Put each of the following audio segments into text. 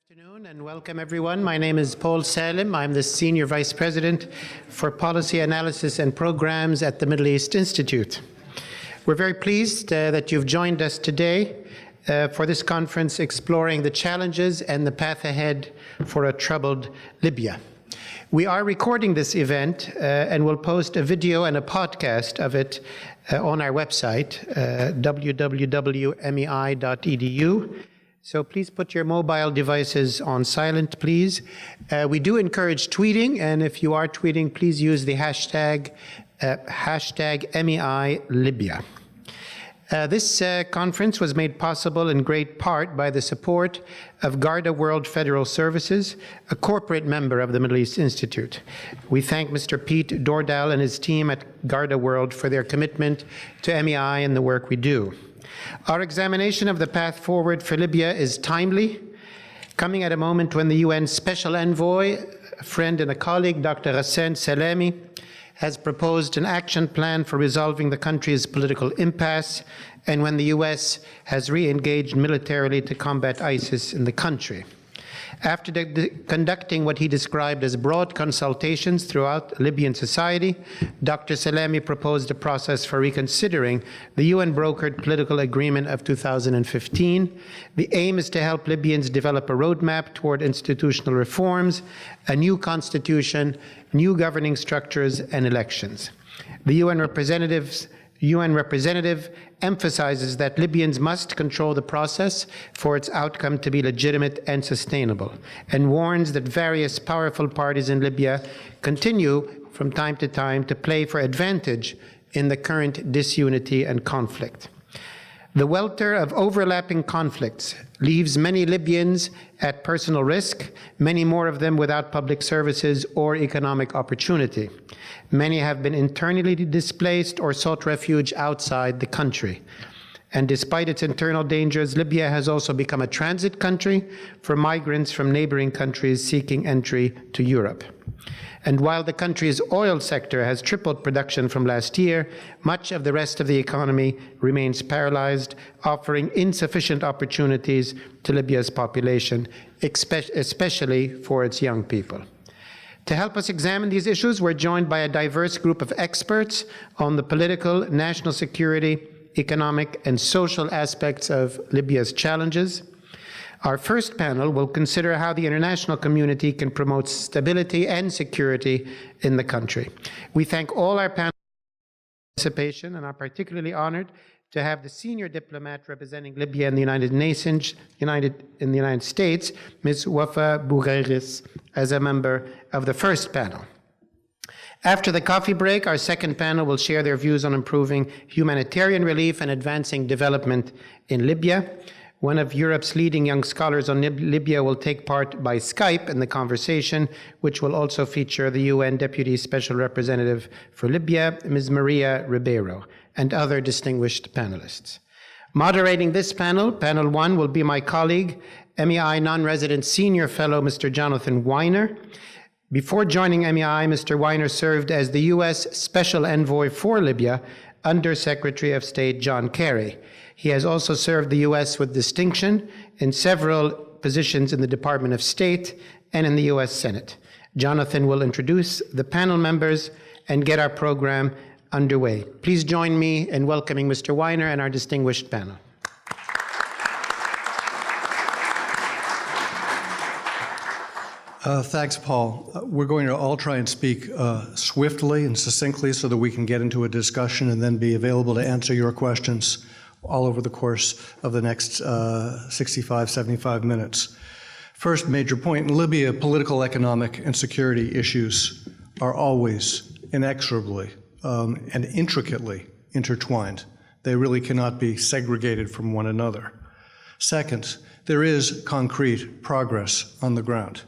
Good afternoon and welcome everyone. My name is Paul Salim. I'm the Senior Vice President for Policy Analysis and Programs at the Middle East Institute. We're very pleased that you've joined us today for this conference exploring the challenges and the path ahead for a troubled Libya. We are recording this event and will post a video and a podcast of it on our website, www.mei.edu. So please put your mobile devices on silent, please. We do encourage tweeting, and if you are tweeting, please use the hashtag #MEILibya. This conference was made possible in great part by the support of Garda World Federal Services, a corporate member of the Middle East Institute. We thank Mr. Pete Dordal and his team at Garda World for their commitment to MEI and the work we do. Our examination of the path forward for Libya is timely, coming at a moment when the UN Special Envoy, a friend and a colleague, Dr. Ghassan Salami, has proposed an action plan for resolving the country's political impasse, and when the US has re-engaged militarily to combat ISIS in the country. After conducting what he described as broad consultations throughout Libyan society, Dr. Salami proposed a process for reconsidering the UN-brokered political agreement of 2015. The aim is to help Libyans develop a roadmap toward institutional reforms, a new constitution, new governing structures, and elections. The UN representative emphasizes that Libyans must control the process for its outcome to be legitimate and sustainable, and warns that various powerful parties in Libya continue from time to time to play for advantage in the current disunity and conflict. The welter of overlapping conflicts leaves many Libyans at personal risk, many more of them without public services or economic opportunity. Many have been internally displaced or sought refuge outside the country. And despite its internal dangers, Libya has also become a transit country for migrants from neighboring countries seeking entry to Europe. And while the country's oil sector has tripled production from last year, much of the rest of the economy remains paralyzed, offering insufficient opportunities to Libya's population, especially for its young people. To help us examine these issues, we're joined by a diverse group of experts on the political, national security, economic, and social aspects of Libya's challenges. Our first panel will consider how the international community can promote stability and security in the country. We thank all our panelists for participation and are particularly honored to have the senior diplomat representing Libya in the United States, Ms. Wafa Boughairis, as a member of the first panel. After the coffee break, our second panel will share their views on improving humanitarian relief and advancing development in Libya. One of Europe's leading young scholars on Libya will take part by Skype in the conversation, which will also feature the UN Deputy Special Representative for Libya, Ms. Maria Ribeiro, and other distinguished panelists. Moderating this panel, panel one, will be my colleague, MEI non-resident senior fellow, Mr. Jonathan Weiner. Before joining MEI, Mr. Weiner served as the US Special Envoy for Libya under Secretary of State John Kerry. He has also served the US with distinction in several positions in the Department of State and in the US Senate. Jonathan will introduce the panel members and get our program underway. Please join me in welcoming Mr. Weiner and our distinguished panel. Thanks, Paul. We're going to all try and speak swiftly and succinctly so that we can get into a discussion and then be available to answer your questions all over the course of the next 65, 75 minutes. First major point, in Libya, political, economic, and security issues are always inexorably and intricately intertwined. They really cannot be segregated from one another. Second, there is concrete progress on the ground.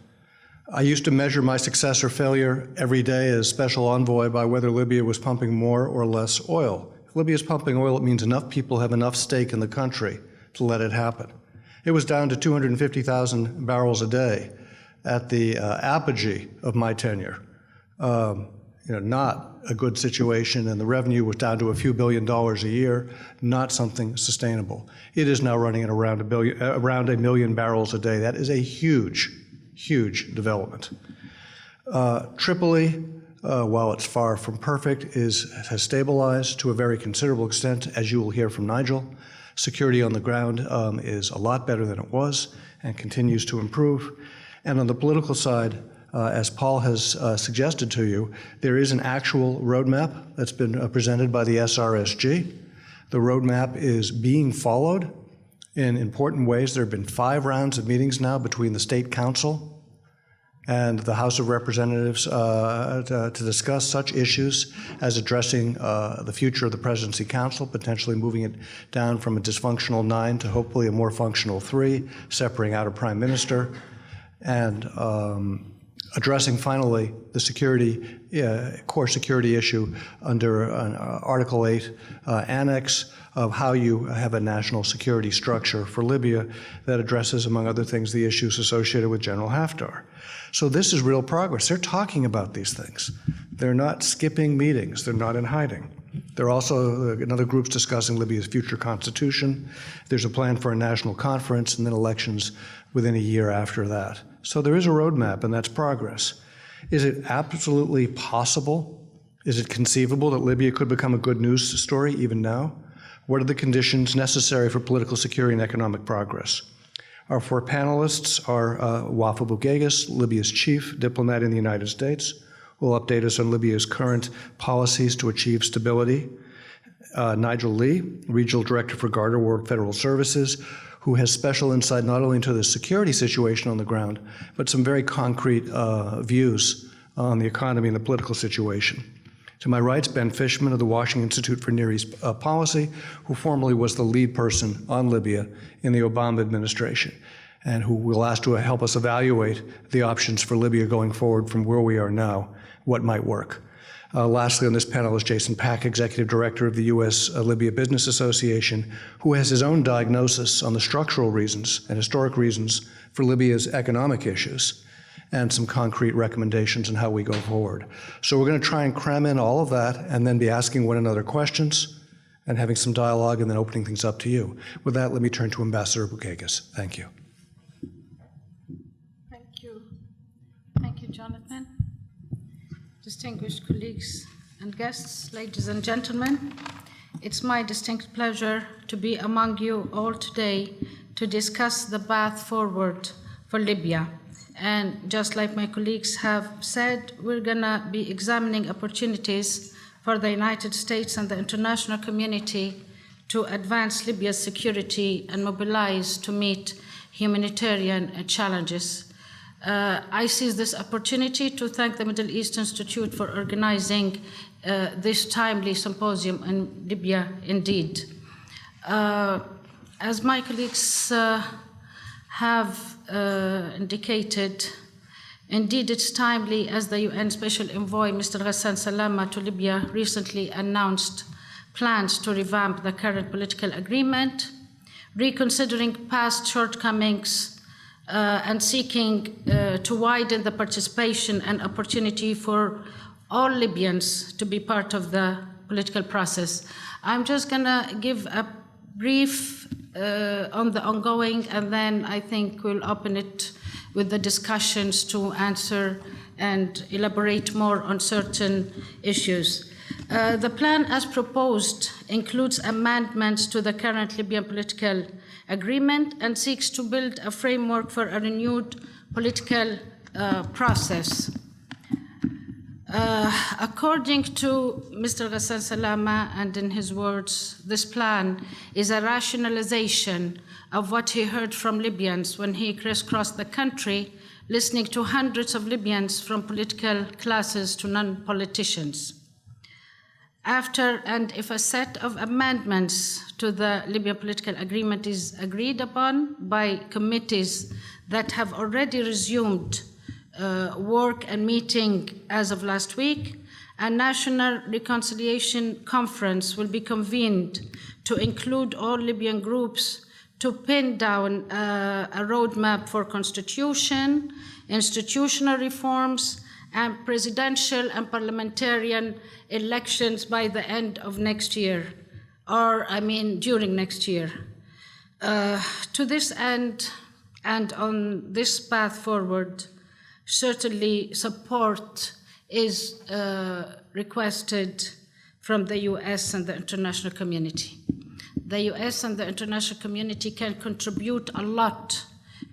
I used to measure my success or failure every day as special envoy by whether Libya was pumping more or less oil. If Libya is pumping oil, it means enough people have enough stake in the country to let it happen. It was down to 250,000 barrels a day at the apogee of my tenure. not a good situation, and the revenue was down to a few $1 billion a year, not something sustainable. It is now running at around a million barrels a day. That is a huge, huge development. Tripoli, while it's far from perfect, has stabilized to a very considerable extent, as you will hear from Nigel. Security on the ground is a lot better than it was and continues to improve. And on the political side, as Paul has suggested to you, there is an actual roadmap that's been presented by the SRSG. The roadmap is being followed in important ways. There have been 5 rounds of meetings now between the State Council and the House of Representatives to discuss such issues as addressing the future of the Presidency Council, potentially moving it down from a dysfunctional 9 to hopefully a more functional 3, separating out a Prime Minister, and addressing finally the security, core security issue under Article 8 annex of how you have a national security structure for Libya that addresses, among other things, the issues associated with General Haftar. So this is real progress. They're talking about these things. They're not skipping meetings. They're not in hiding. There are also another groups discussing Libya's future constitution. There's a plan for a national conference and then elections within a year after that. So there is a roadmap, and that's progress. Is it absolutely possible? Is it conceivable that Libya could become a good news story even now? What are the conditions necessary for political security and economic progress? Our 4 panelists are Wafa Bouguegas, Libya's chief diplomat in the United States, who will update us on Libya's current policies to achieve stability. Nigel Lee, regional director for Garda World Federal Services, who has special insight not only into the security situation on the ground, but some very concrete views on the economy and the political situation. To my right is Ben Fishman of the Washington Institute for Near East Policy, who formerly was the lead person on Libya in the Obama administration, and who will ask to help us evaluate the options for Libya going forward from where we are now, what might work. Lastly on this panel is Jason Pack, Executive Director of the U.S. Libya Business Association, who has his own diagnosis on the structural reasons and historic reasons for Libya's economic issues and some concrete recommendations on how we go forward. So we're going to try and cram in all of that and then be asking one another questions and having some dialogue and then opening things up to you. With that, let me turn to Ambassador Bouguegas. Thank you. Thank you. Thank you, Jonathan. Distinguished colleagues and guests, ladies and gentlemen, it's my distinct pleasure to be among you all today to discuss the path forward for Libya. And just like my colleagues have said, we're going to be examining opportunities for the United States and the international community to advance Libya's security and mobilize to meet humanitarian challenges. I seize this opportunity to thank the Middle East Institute for organizing this timely symposium in Libya indeed. As my colleagues have indicated, indeed it's timely as the UN Special Envoy, Mr. Ghassan Salama, to Libya recently announced plans to revamp the current political agreement, reconsidering past shortcomings and seeking to widen the participation and opportunity for all Libyans to be part of the political process. I'm just going to give a brief on the ongoing, and then I think we'll open it with the discussions to answer and elaborate more on certain issues. The plan as proposed includes amendments to the current Libyan political agreement and seeks to build a framework for a renewed political process. According to Mr. Ghassan Salama, and in his words, this plan is a rationalization of what he heard from Libyans when he crisscrossed the country, listening to hundreds of Libyans from political classes to non-politicians. After and if a set of amendments to the Libyan political agreement is agreed upon by committees that have already resumed work and meeting as of last week, a national reconciliation conference will be convened to include all Libyan groups to pin down a roadmap for constitution, institutional reforms, and presidential and parliamentarian elections by the end of next year, during next year. To this end, and on this path forward, certainly support is requested from the US and the international community. The US and the international community can contribute a lot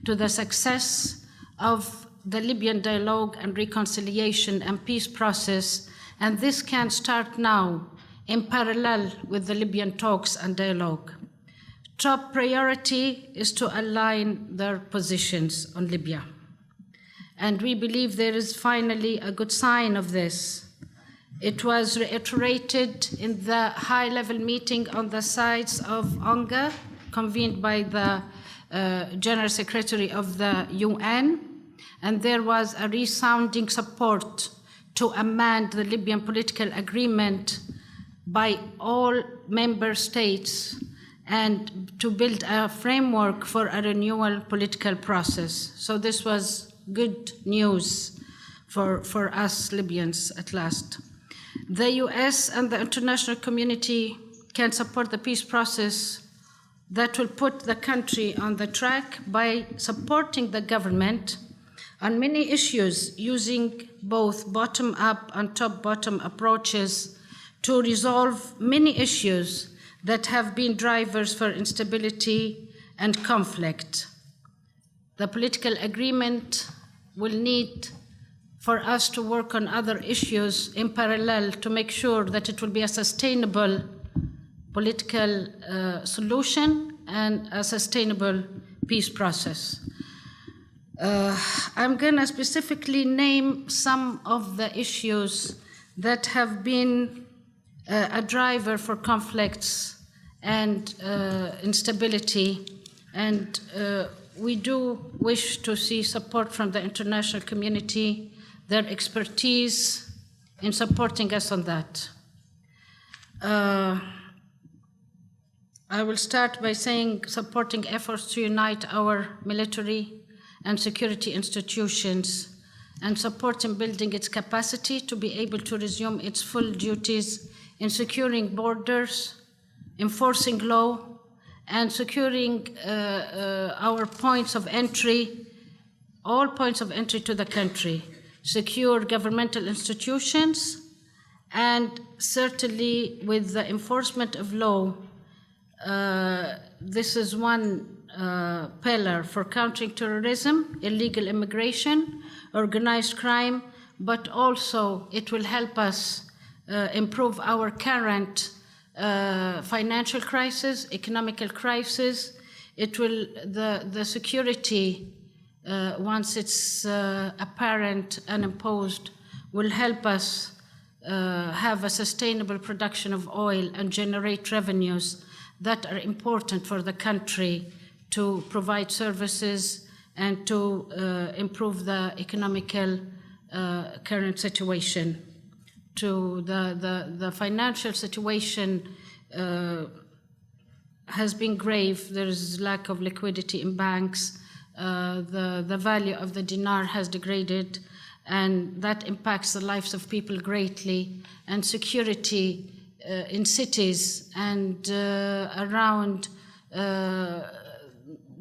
to the success of the Libyan dialogue and reconciliation and peace process, and this can start now in parallel with the Libyan talks and dialogue. Top priority is to align their positions on Libya. And we believe there is finally a good sign of this. It was reiterated in the high-level meeting on the sides of UNGA, convened by the General Secretary of the UN, and there was a resounding support to amend the Libyan political agreement by all member states and to build a framework for a renewal political process. So this was good news for us Libyans at last. The US and the international community can support the peace process that will put the country on the track by supporting the government on many issues, using both bottom-up and top-bottom approaches to resolve many issues that have been drivers for instability and conflict. The political agreement will need for us to work on other issues in parallel to make sure that it will be a sustainable political solution and a sustainable peace process. I'm going to specifically name some of the issues that have been a driver for conflicts and instability, and we do wish to see support from the international community, their expertise in supporting us on that. I will start by saying supporting efforts to unite our military and security institutions and support in building its capacity to be able to resume its full duties in securing borders, enforcing law, and securing our points of entry, all points of entry to the country, secure governmental institutions, and certainly with the enforcement of law, this is one pillar for countering terrorism, illegal immigration, organized crime, but also it will help us improve our current financial crisis, economical crisis. It will, the security, once it's apparent and imposed, will help us have a sustainable production of oil and generate revenues that are important for the country to provide services and to improve the economical current situation. To the financial situation has been grave. There is lack of liquidity in banks. The value of the dinar has degraded, and that impacts the lives of people greatly. And security in cities and around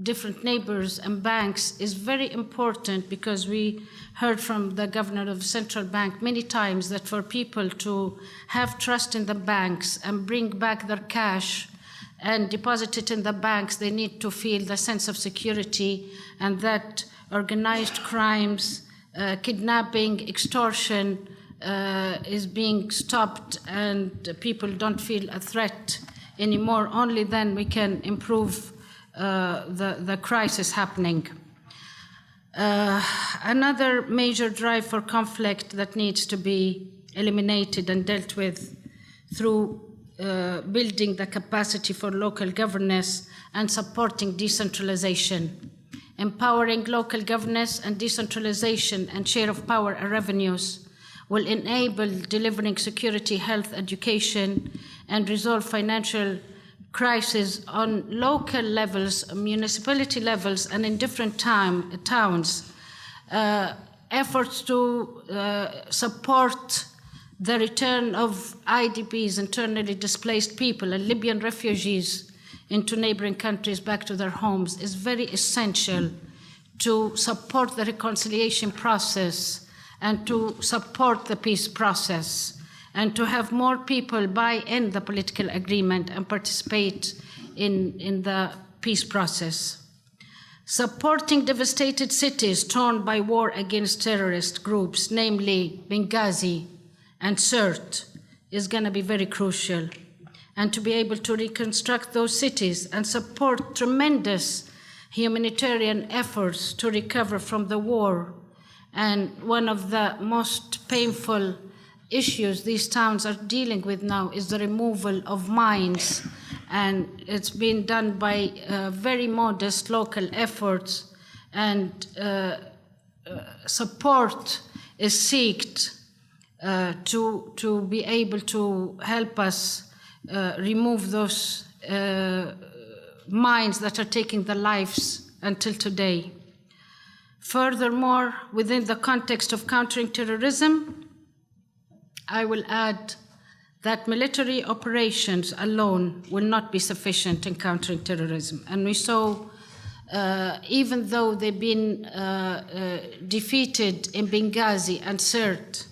different neighbors and banks is very important, because we heard from the governor of the central bank many times that for people to have trust in the banks and bring back their cash and deposit it in the banks, they need to feel the sense of security, and that organized crimes, kidnapping, extortion is being stopped, and people don't feel a threat anymore. Only then we can improve the crisis happening. Another major drive for conflict that needs to be eliminated and dealt with through building the capacity for local governance and supporting decentralization. Empowering local governance and decentralization and share of power and revenues will enable delivering security, health, education, and resolve financial crisis on local levels, municipality levels, and in different towns. efforts to support the return of IDPs, internally displaced people, and Libyan refugees into neighboring countries back to their homes is very essential to support the reconciliation process and to support the peace process and to have more people buy in the political agreement and participate in the peace process. Supporting devastated cities torn by war against terrorist groups, namely Benghazi and Sirte, is going to be very crucial. And to be able to reconstruct those cities and support tremendous humanitarian efforts to recover from the war. And one of the most painful issues these towns are dealing with now is the removal of mines. And it's been done by very modest local efforts, and support is sought to be able to help us remove those mines that are taking the lives until today. Furthermore, within the context of countering terrorism, I will add that military operations alone will not be sufficient in countering terrorism. And we saw, even though they've been defeated in Benghazi and Sirte,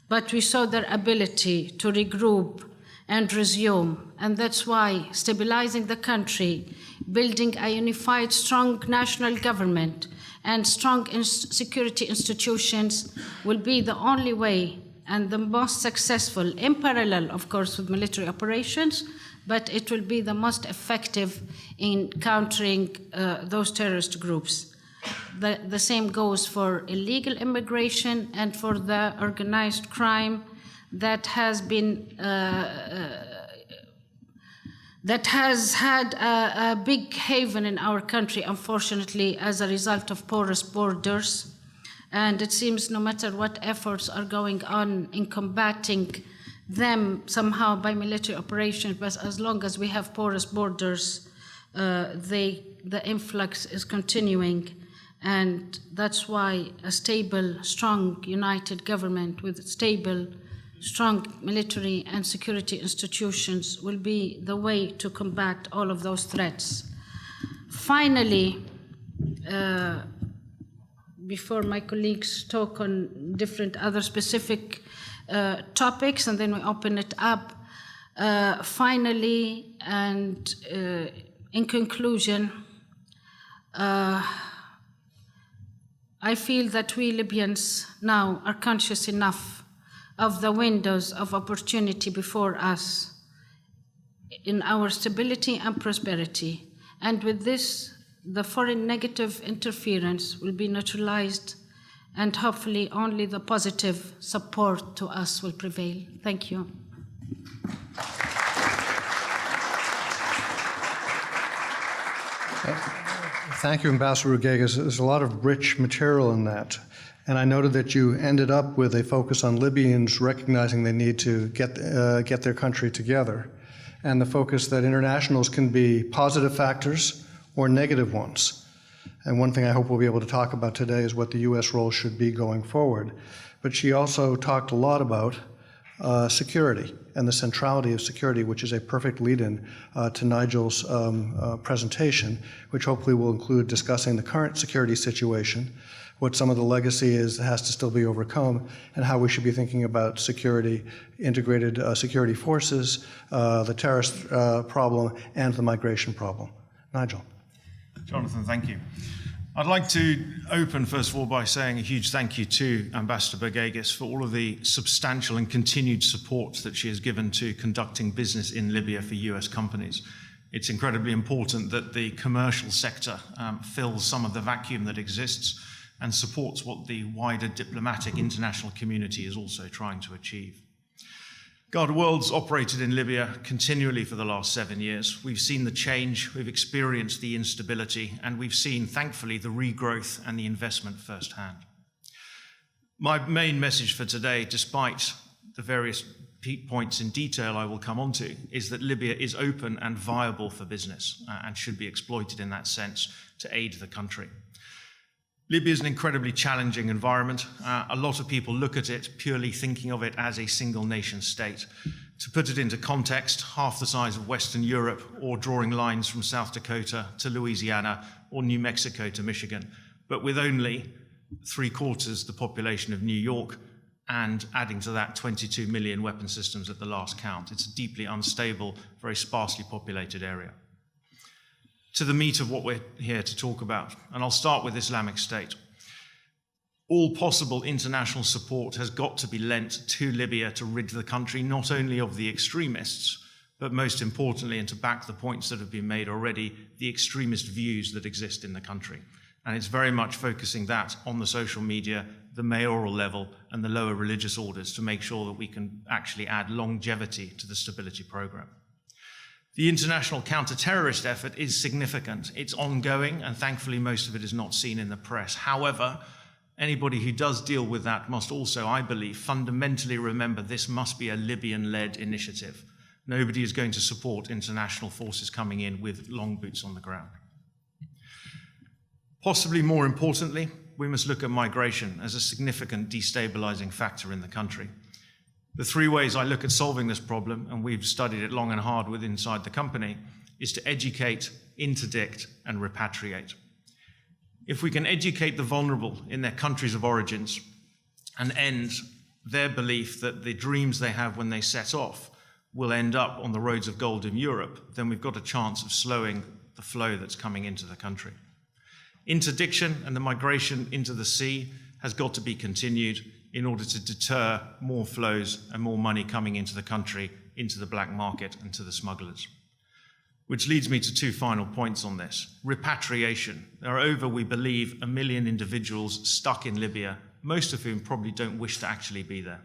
but we saw their ability to regroup and resume. And that's why stabilizing the country, building a unified, strong national government, and strong security institutions will be the only way and the most successful, in parallel, of course, with military operations, but it will be the most effective in countering those terrorist groups. The same goes for illegal immigration and for the organized crime that has been that has had a big haven in our country, unfortunately, as a result of porous borders. And it seems no matter what efforts are going on in combating them somehow by military operations, but as long as we have porous borders, the influx is continuing. And that's why a stable, strong, united government with stable, strong military and security institutions will be the way to combat all of those threats. Finally, before my colleagues talk on different other specific topics, and then we open it up, finally, and in conclusion, I feel that we Libyans now are conscious enough of the windows of opportunity before us in our stability and prosperity. And with this, the foreign negative interference will be neutralized, and hopefully only the positive support to us will prevail. Thank you. Thank you, Ambassador Rugegas. There's a lot of rich material in that. And I noted that you ended up with a focus on Libyans recognizing they need to get their country together, and the focus that internationals can be positive factors or negative ones. And one thing I hope we'll be able to talk about today is what the U.S. role should be going forward. But she also talked a lot about security and the centrality of security, which is a perfect lead-in to Nigel's presentation, which hopefully will include discussing the current security situation, what some of the legacy is that has to still be overcome, and how we should be thinking about security, integrated security forces, the terrorist problem, and the migration problem. Nigel. Jonathan, thank you. I'd like to open, first of all, by saying a huge thank you to Ambassador Rugegas for all of the substantial and continued support that she has given to conducting business in Libya for US companies. It's incredibly important that the commercial sector fills some of the vacuum that exists and supports what the wider diplomatic international community is also trying to achieve. God, world's operated in Libya continually for the last 7 years. We've seen the change, we've experienced the instability, and we've seen, thankfully, the regrowth and the investment firsthand. My main message for today, despite the various points in detail I will come on to, is that Libya is open and viable for business and should be exploited in that sense to aid the country. Libya is an incredibly challenging environment. A lot of people look at it purely thinking of it as a single nation state. To put it into context, half the size of Western Europe, or drawing lines from South Dakota to Louisiana or New Mexico to Michigan, but with only 3/4 the population of New York, and adding to that 22 million weapon systems at the last count. It's a deeply unstable, very sparsely populated area. To the meat of what we're here to talk about, and I'll start with Islamic State. All possible international support has got to be lent to Libya to rid the country not only of the extremists, but most importantly, and to back the points that have been made already, the extremist views that exist in the country. And it's very much focusing that on the social media, the mayoral level, and the lower religious orders to make sure that we can actually add longevity to the stability program. The international counter-terrorist effort is significant. It's ongoing, and thankfully most of it is not seen in the press. However, anybody who does deal with that must also, I believe, fundamentally remember this must be a Libyan-led initiative. Nobody is going to support international forces coming in with long boots on the ground. Possibly more importantly, we must look at migration as a significant destabilizing factor in the country. The three ways I look at solving this problem, and we've studied it long and hard with inside the company, is to educate, interdict, and repatriate. If we can educate the vulnerable in their countries of origins and end their belief that the dreams they have when they set off will end up on the roads of gold in Europe, then we've got a chance of slowing the flow that's coming into the country. Interdiction and the migration into the sea has got to be continued in order to deter more flows and more money coming into the country, into the black market and to the smugglers. Which leads me to two final points on this. Repatriation. There are over, we believe, 1 million individuals stuck in Libya, most of whom probably don't wish to actually be there.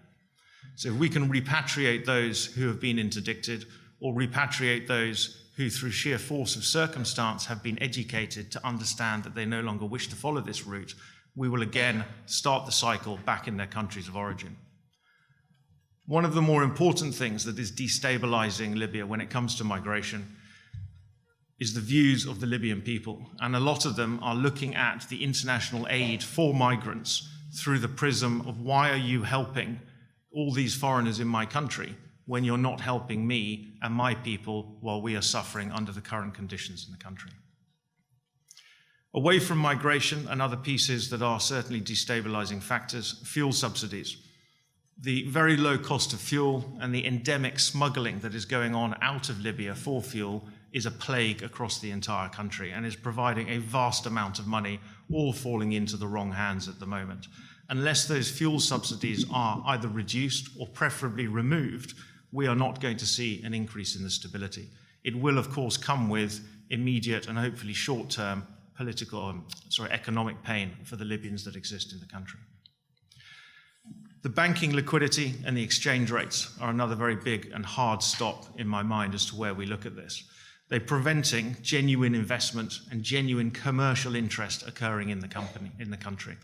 So if we can repatriate those who have been interdicted, or repatriate those who through sheer force of circumstance have been educated to understand that they no longer wish to follow this route, we will again start the cycle back in their countries of origin. One of the more important things that is destabilizing Libya when it comes to migration is the views of the Libyan people. And a lot of them are looking at the international aid for migrants through the prism of why are you helping all these foreigners in my country when you're not helping me and my people while we are suffering under the current conditions in the country. Away from migration and other pieces that are certainly destabilizing factors, fuel subsidies. The very low cost of fuel and the endemic smuggling that is going on out of Libya for fuel is a plague across the entire country and is providing a vast amount of money, all falling into the wrong hands at the moment. Unless those fuel subsidies are either reduced or preferably removed, we are not going to see an increase in the stability. It will, of course, come with immediate and hopefully short-term economic pain for the Libyans that exist in the country. The banking liquidity and the exchange rates are another very big and hard stop in my mind as to where we look at this. They're preventing genuine investment and genuine commercial interest occurring in the country.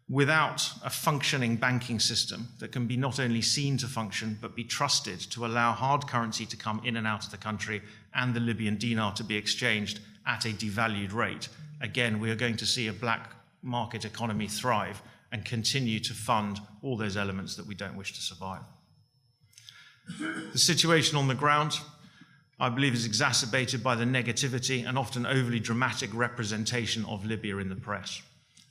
Without a functioning banking system that can be not only seen to function, but be trusted to allow hard currency to come in and out of the country and the Libyan dinar to be exchanged at a devalued rate, again, we are going to see a black market economy thrive and continue to fund all those elements that we don't wish to survive. The situation on the ground, I believe, is exacerbated by the negativity and often overly dramatic representation of Libya in the press.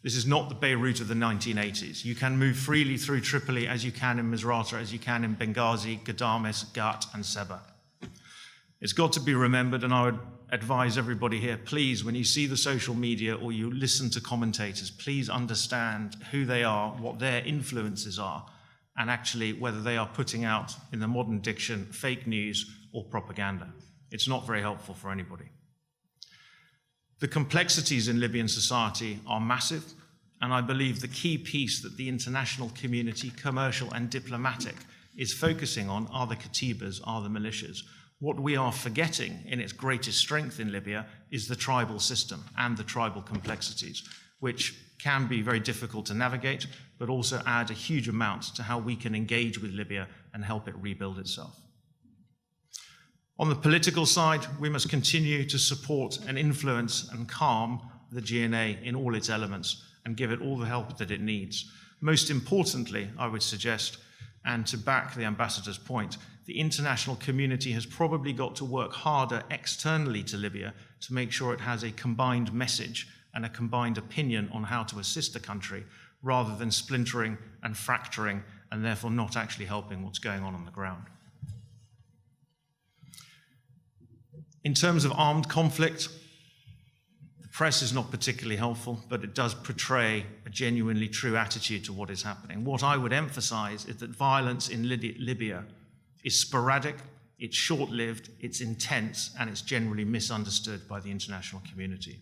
This is not the Beirut of the 1980s. You can move freely through Tripoli as you can in Misrata, as you can in Benghazi, Ghadames, Gat, and Seba. It's got to be remembered, and I would advise everybody here, please, when you see the social media or you listen to commentators, please understand who they are, what their influences are, and actually whether they are putting out, in the modern diction, fake news or propaganda. It's not very helpful for anybody. The complexities in Libyan society are massive, and I believe the key piece that the international community, commercial and diplomatic, is focusing on are the katibas, are the militias. What we are forgetting in its greatest strength in Libya is the tribal system and the tribal complexities, which can be very difficult to navigate, but also add a huge amount to how we can engage with Libya and help it rebuild itself. On the political side, we must continue to support and influence and calm the GNA in all its elements and give it all the help that it needs. Most importantly, I would suggest, and to back the ambassador's point, the international community has probably got to work harder externally to Libya to make sure it has a combined message and a combined opinion on how to assist the country, rather than splintering and fracturing and therefore not actually helping what's going on the ground. In terms of armed conflict, the press is not particularly helpful, but it does portray a genuinely true attitude to what is happening. What I would emphasize is that violence in Libya is sporadic, it's short-lived, it's intense, and it's generally misunderstood by the international community.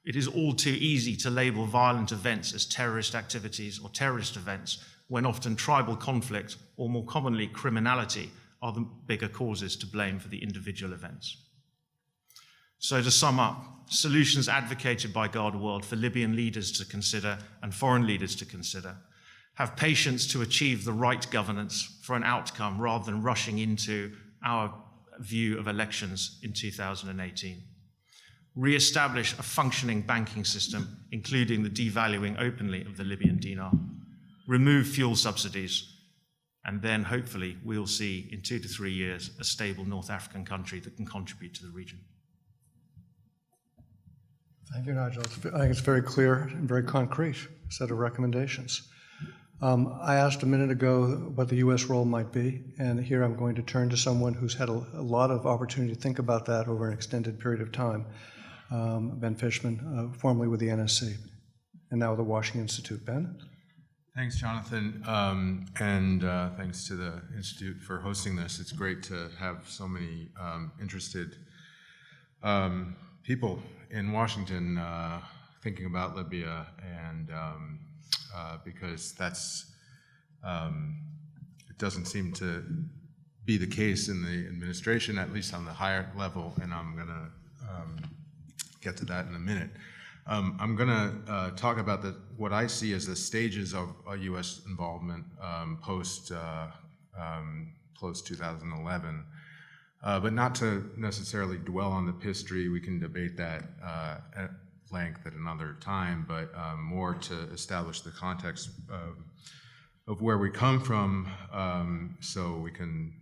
It is all too easy to label violent events as terrorist activities or terrorist events, when often tribal conflict, or more commonly criminality, are the bigger causes to blame for the individual events. So to sum up, solutions advocated by Guard World for Libyan leaders to consider and foreign leaders to consider: have patience to achieve the right governance for an outcome rather than rushing into our view of elections in 2018. Re-establish a functioning banking system, including the devaluing openly of the Libyan dinar. Remove fuel subsidies, and then hopefully we'll see in 2 to 3 years a stable North African country that can contribute to the region. Thank you, Nigel. I think it's very clear and very concrete set of recommendations. I asked a minute ago what the U.S. role might be, and here I'm going to turn to someone who's had a lot of opportunity to think about that over an extended period of time. Ben Fishman, formerly with the NSC, and now with the Washington Institute. Ben? Thanks, Jonathan, and thanks to the Institute for hosting this. It's great to have so many interested people in Washington thinking about Libya, and because that's it doesn't seem to be the case in the administration, at least on the higher level, and I'm going to get to that in a minute. I'm going to talk about what I see as the stages of U.S. involvement post 2011, but not to necessarily dwell on the history. We can debate that at length at another time, but more to establish the context of where we come from, so we can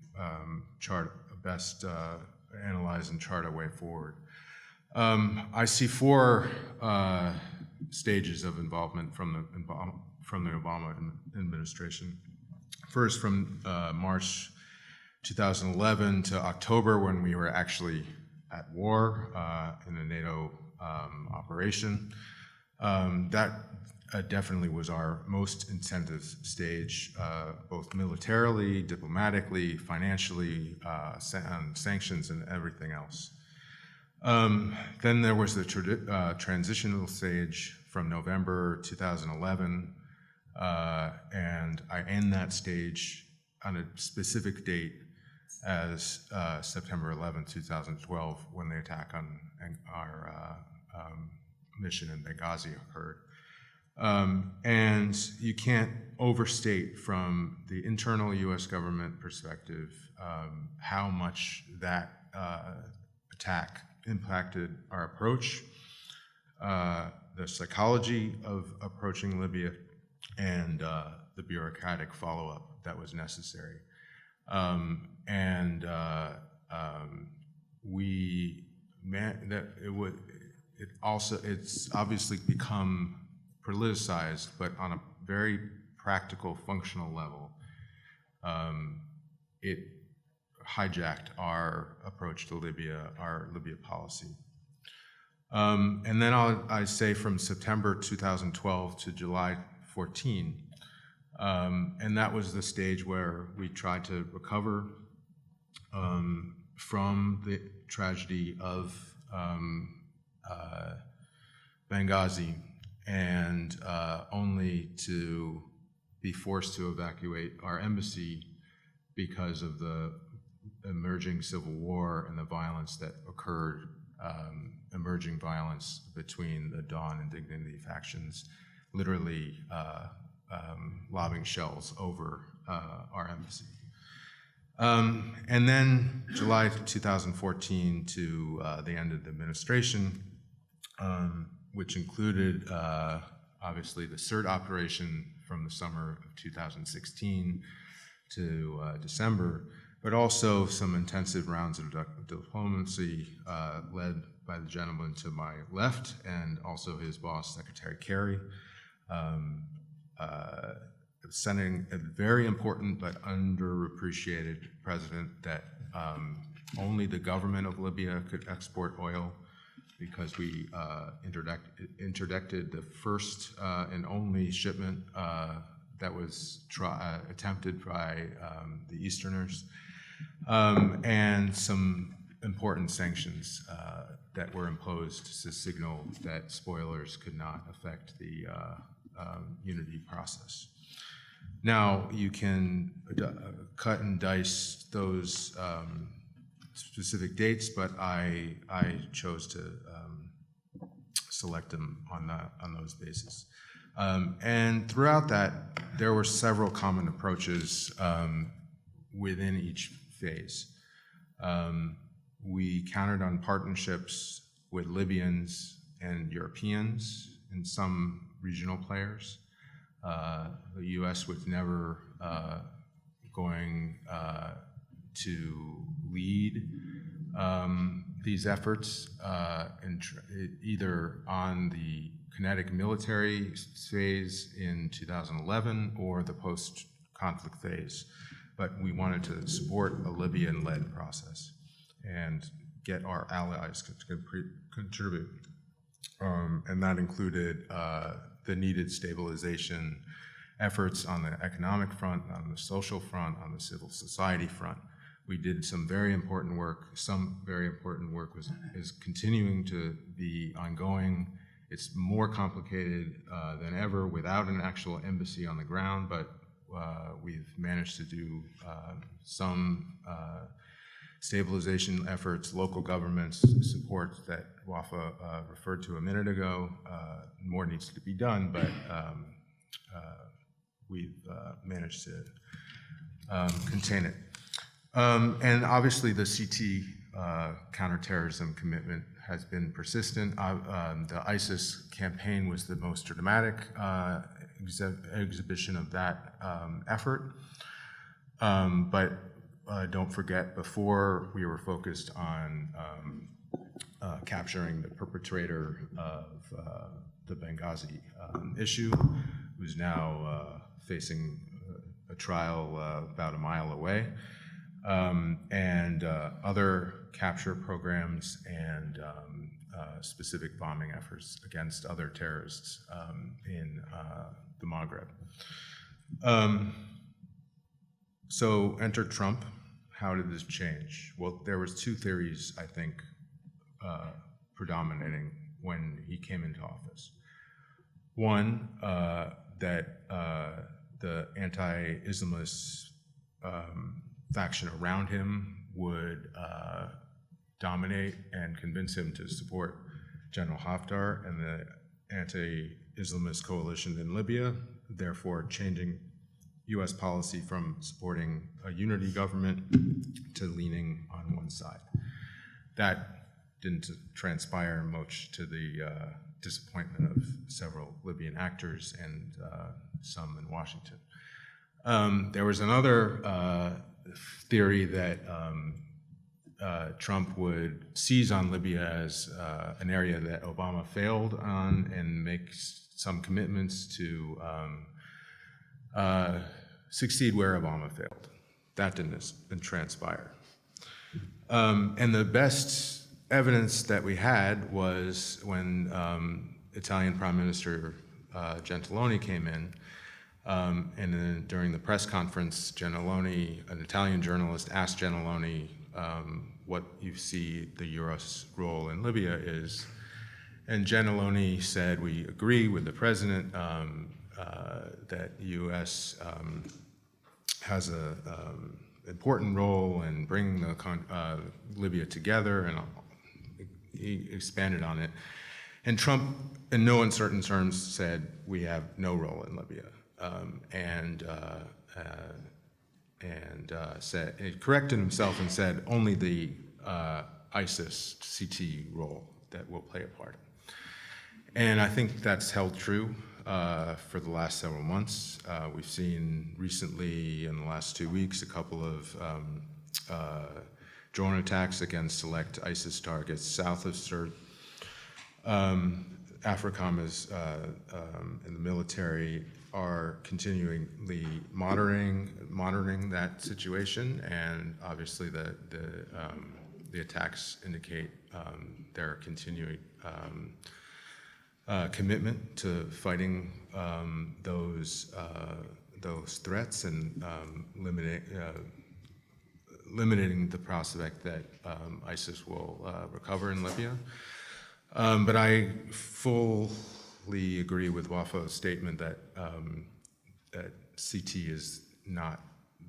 analyze and chart a way forward. I see 4 stages of involvement from the Obama administration. First, from March 2011 to October, when we were actually at war in a NATO operation. That definitely was our most intensive stage, both militarily, diplomatically, financially, sanctions, and everything else. Then there was the transitional stage from November 2011, and I end that stage on a specific date as September 11, 2012, when the attack on our mission in Benghazi occurred. And you can't overstate from the internal U.S. government perspective how much that attack impacted our approach, the psychology of approaching Libya, and the bureaucratic follow-up that was necessary. It's obviously become politicized, but on a very practical, functional level, it hijacked our approach to Libya, our Libya policy. And then I say from September 2012 to July 14, and that was the stage where we tried to recover from the tragedy of Benghazi, and only to be forced to evacuate our embassy because of the emerging civil war and the violence that occurred, emerging violence between the Dawn and Dignity factions, literally lobbing shells over our embassy. And then July 2014 to the end of the administration, which included obviously the CERT operation from the summer of 2016 to December, but also some intensive rounds of diplomacy led by the gentleman to my left and also his boss, Secretary Kerry, sending a very important but underappreciated precedent that only the government of Libya could export oil, because we interdicted the first and only shipment that was attempted by the Easterners, and some important sanctions that were imposed to signal that spoilers could not affect the unity process. Now, you can cut and dice those specific dates, but I chose to select them on those bases. And throughout that, there were several common approaches within each phase. We counted on partnerships with Libyans and Europeans and some regional players. The U.S. was never going to lead these efforts either on the kinetic military phase in 2011 or the post-conflict phase, but we wanted to support a Libyan-led process and get our allies to contribute. And that included the needed stabilization efforts on the economic front, on the social front, on the civil society front. We did some very important work. Some very important work is continuing to be ongoing. It's more complicated than ever without an actual embassy on the ground, but we've managed to do some stabilization efforts, local governments support that Wafa referred to a minute ago. More needs to be done, but we've managed to contain it. And obviously the CT counterterrorism commitment has been persistent. The ISIS campaign was the most dramatic exhibition of that effort. But don't forget, before we were focused on capturing the perpetrator of the Benghazi issue, who's now facing a trial about a mile away, and other capture programs and specific bombing efforts against other terrorists in the Maghreb. So enter Trump. How did this change? Well, there was two theories, I think, predominating when he came into office. One, that the anti-Islamist faction around him would dominate and convince him to support General Haftar and the anti-Islamist coalition in Libya, therefore changing U.S. policy from supporting a unity government to leaning on one side. That didn't transpire much, to the disappointment of several Libyan actors and some in Washington. There was another theory that Trump would seize on Libya as an area that Obama failed on and make some commitments to succeed where Obama failed. That didn't transpire. And the best evidence that we had was when Italian Prime Minister Gentiloni came in, and then during the press conference, Gentiloni, an Italian journalist, asked Gentiloni what you see the U.S. role in Libya is. And Gentiloni said, we agree with the president that U.S. has an important role in bringing the Libya together, and he expanded on it. And Trump, in no uncertain terms, said, we have no role in Libya. He corrected himself and said only the ISIS CT role that will play a part. And I think that's held true. for the last several months. We've seen recently, in the last 2 weeks, a couple of drone attacks against select ISIS targets south of Sirte. AFRICOM and the military are continually monitoring that situation, and obviously the attacks indicate their continuing commitment to fighting those threats and limiting the prospect that ISIS will recover in Libya. But I fully agree with Wafa's statement that that CT is not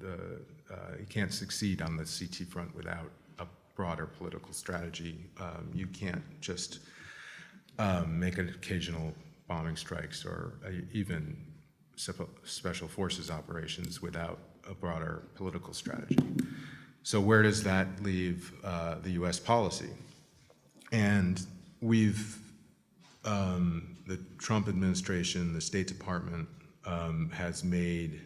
you can't succeed on the CT front without a broader political strategy. You can't just make occasional bombing strikes or even special forces operations without a broader political strategy. So where does that leave the U.S. policy? And we've, the Trump administration, the State Department has made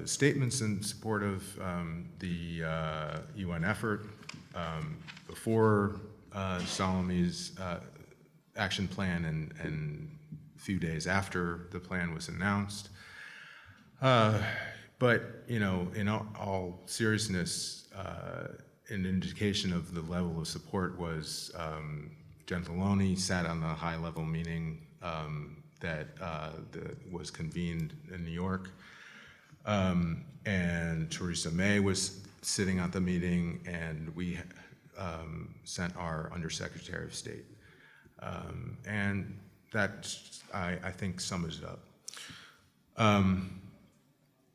statements in support of the UN effort before Salam's action plan and a few days after the plan was announced. But, you know, in all seriousness, an indication of the level of support was Gentiloni sat on the high-level meeting that was convened in New York, and Theresa May was sitting at the meeting, and we sent our Undersecretary of State. And that, I think, sums it up.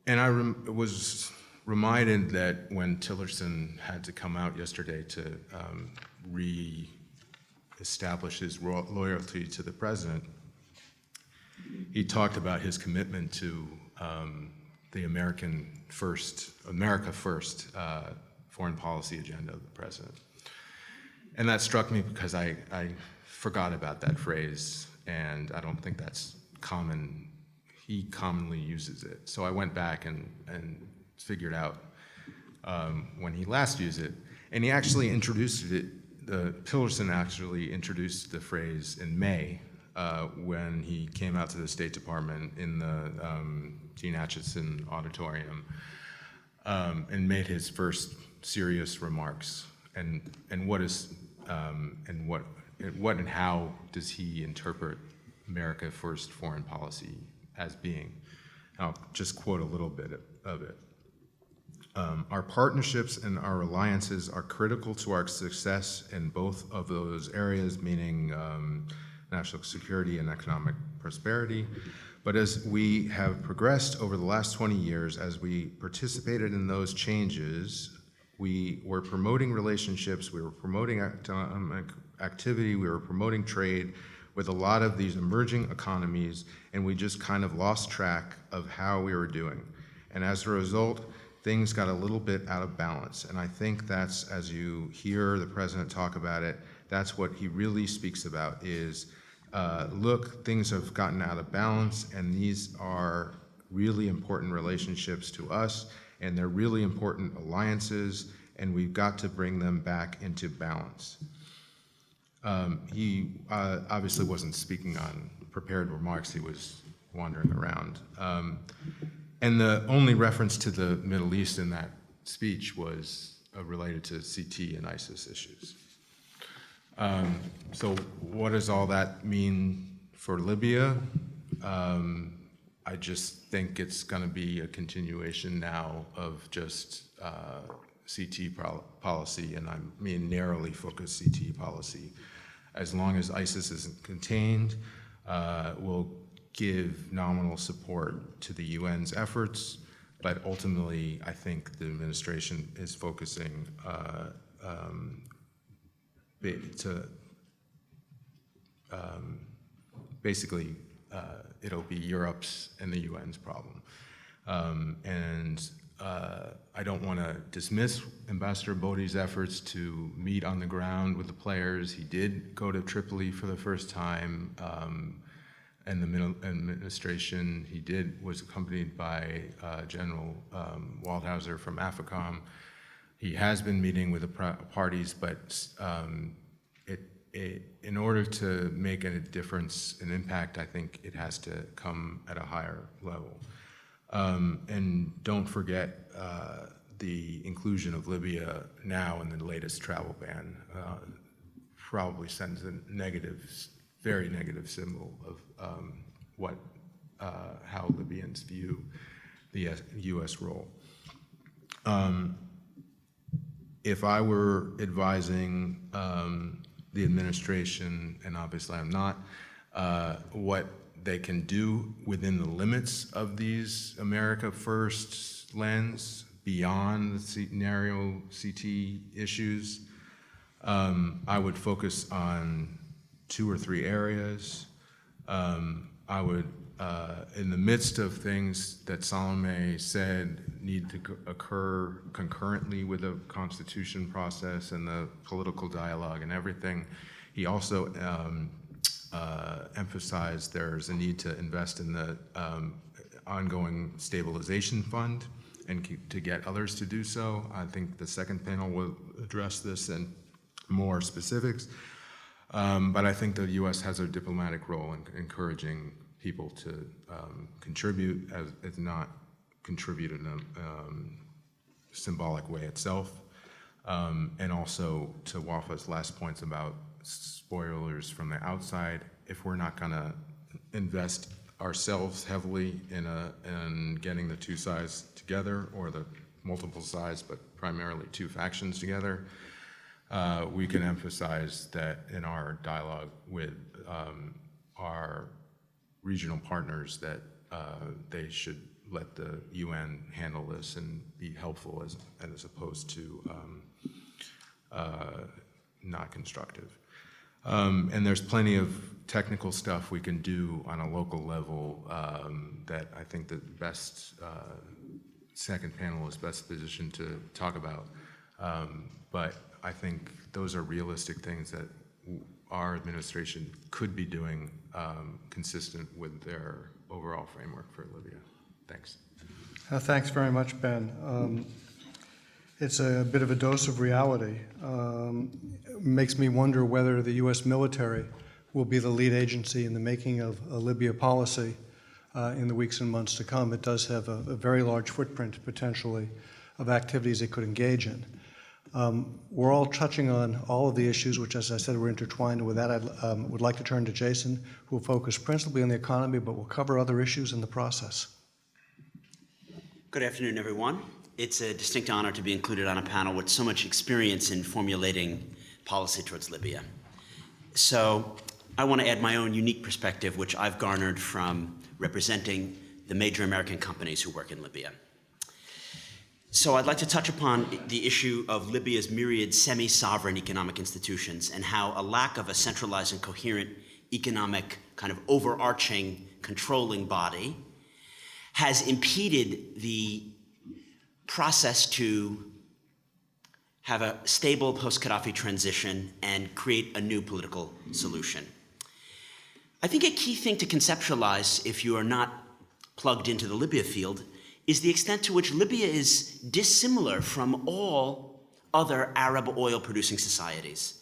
And I was reminded that when Tillerson had to come out yesterday to re-establish his loyalty to the president, he talked about his commitment to the America First foreign policy agenda of the president. And that struck me because I forgot about that phrase, and I don't think that's common. He commonly uses it. So I went back and figured out when he last used it. And he actually introduced it, Tillerson actually introduced the phrase in May when he came out to the State Department in the Gene Acheson Auditorium and made his first serious remarks. And what and how does he interpret America First foreign policy as being? I'll just quote a little bit of it. Our partnerships and our alliances are critical to our success in both of those areas, meaning national security and economic prosperity. But as we have progressed over the last 20 years, as we participated in those changes, we were promoting relationships, we were promoting activity, we were promoting trade with a lot of these emerging economies, and we just kind of lost track of how we were doing. And as a result, things got a little bit out of balance. And I think that's, as you hear the president talk about it, that's what he really speaks about is, look, things have gotten out of balance, and these are really important relationships to us, and they're really important alliances, and we've got to bring them back into balance. He obviously wasn't speaking on prepared remarks, he was wandering around. And the only reference to the Middle East in that speech was related to CT and ISIS issues. So what does all that mean for Libya? I just think it's going to be a continuation now of just CT policy, and I mean narrowly focused CT policy. As long as ISIS isn't contained, we'll give nominal support to the UN's efforts, but ultimately I think the administration is focusing basically it'll be Europe's and the UN's problem. I don't want to dismiss Ambassador Bodhi's efforts to meet on the ground with the players. He did go to Tripoli for the first time. and the administration he was accompanied by General Waldhauser from AFRICOM. He has been meeting with the parties, but in order to make a difference, an impact, I think it has to come at a higher level. And don't forget the inclusion of Libya now in the latest travel ban probably sends a negative, very negative symbol of how Libyans view the U.S. role. If I were advising the administration, and obviously I'm not, what they can do within the limits of these America First lens, beyond the scenario CT issues, I would focus on 2 or 3 areas. I would, in the midst of things that Salome said need to occur concurrently with the constitution process and the political dialogue and everything, he also emphasized there's a need to invest in the ongoing stabilization fund and to get others to do so. I think the second panel will address this in more specifics. But I think the U.S. has a diplomatic role in encouraging people to contribute, as not contribute in a symbolic way itself. And also to Wafa's last points about spoilers from the outside, if we're not going to invest ourselves heavily in getting the 2 sides together, or the multiple sides, but primarily 2 factions together, we can emphasize that in our dialogue with our regional partners that they should let the UN handle this and be helpful as opposed to not constructive. And there's plenty of technical stuff we can do on a local level that I think the best second panel is best positioned to talk about. But I think those are realistic things that our administration could be doing consistent with their overall framework for Libya. Thanks. Thanks very much, Ben. It's a bit of a dose of reality. It makes me wonder whether the U.S. military will be the lead agency in the making of a Libya policy in the weeks and months to come. It does have a very large footprint, potentially, of activities it could engage in. We're all touching on all of the issues, which, as I said, were intertwined. With that, I would like to turn to Jason, who will focus principally on the economy, but will cover other issues in the process. Good afternoon, everyone. It's a distinct honor to be included on a panel with so much experience in formulating policy towards Libya. So I want to add my own unique perspective, which I've garnered from representing the major American companies who work in Libya. So I'd like to touch upon the issue of Libya's myriad semi-sovereign economic institutions and how a lack of a centralized and coherent economic kind of overarching controlling body has impeded the process to have a stable post-Gaddafi transition and create a new political solution. I think a key thing to conceptualize, if you are not plugged into the Libya field, is the extent to which Libya is dissimilar from all other Arab oil-producing societies.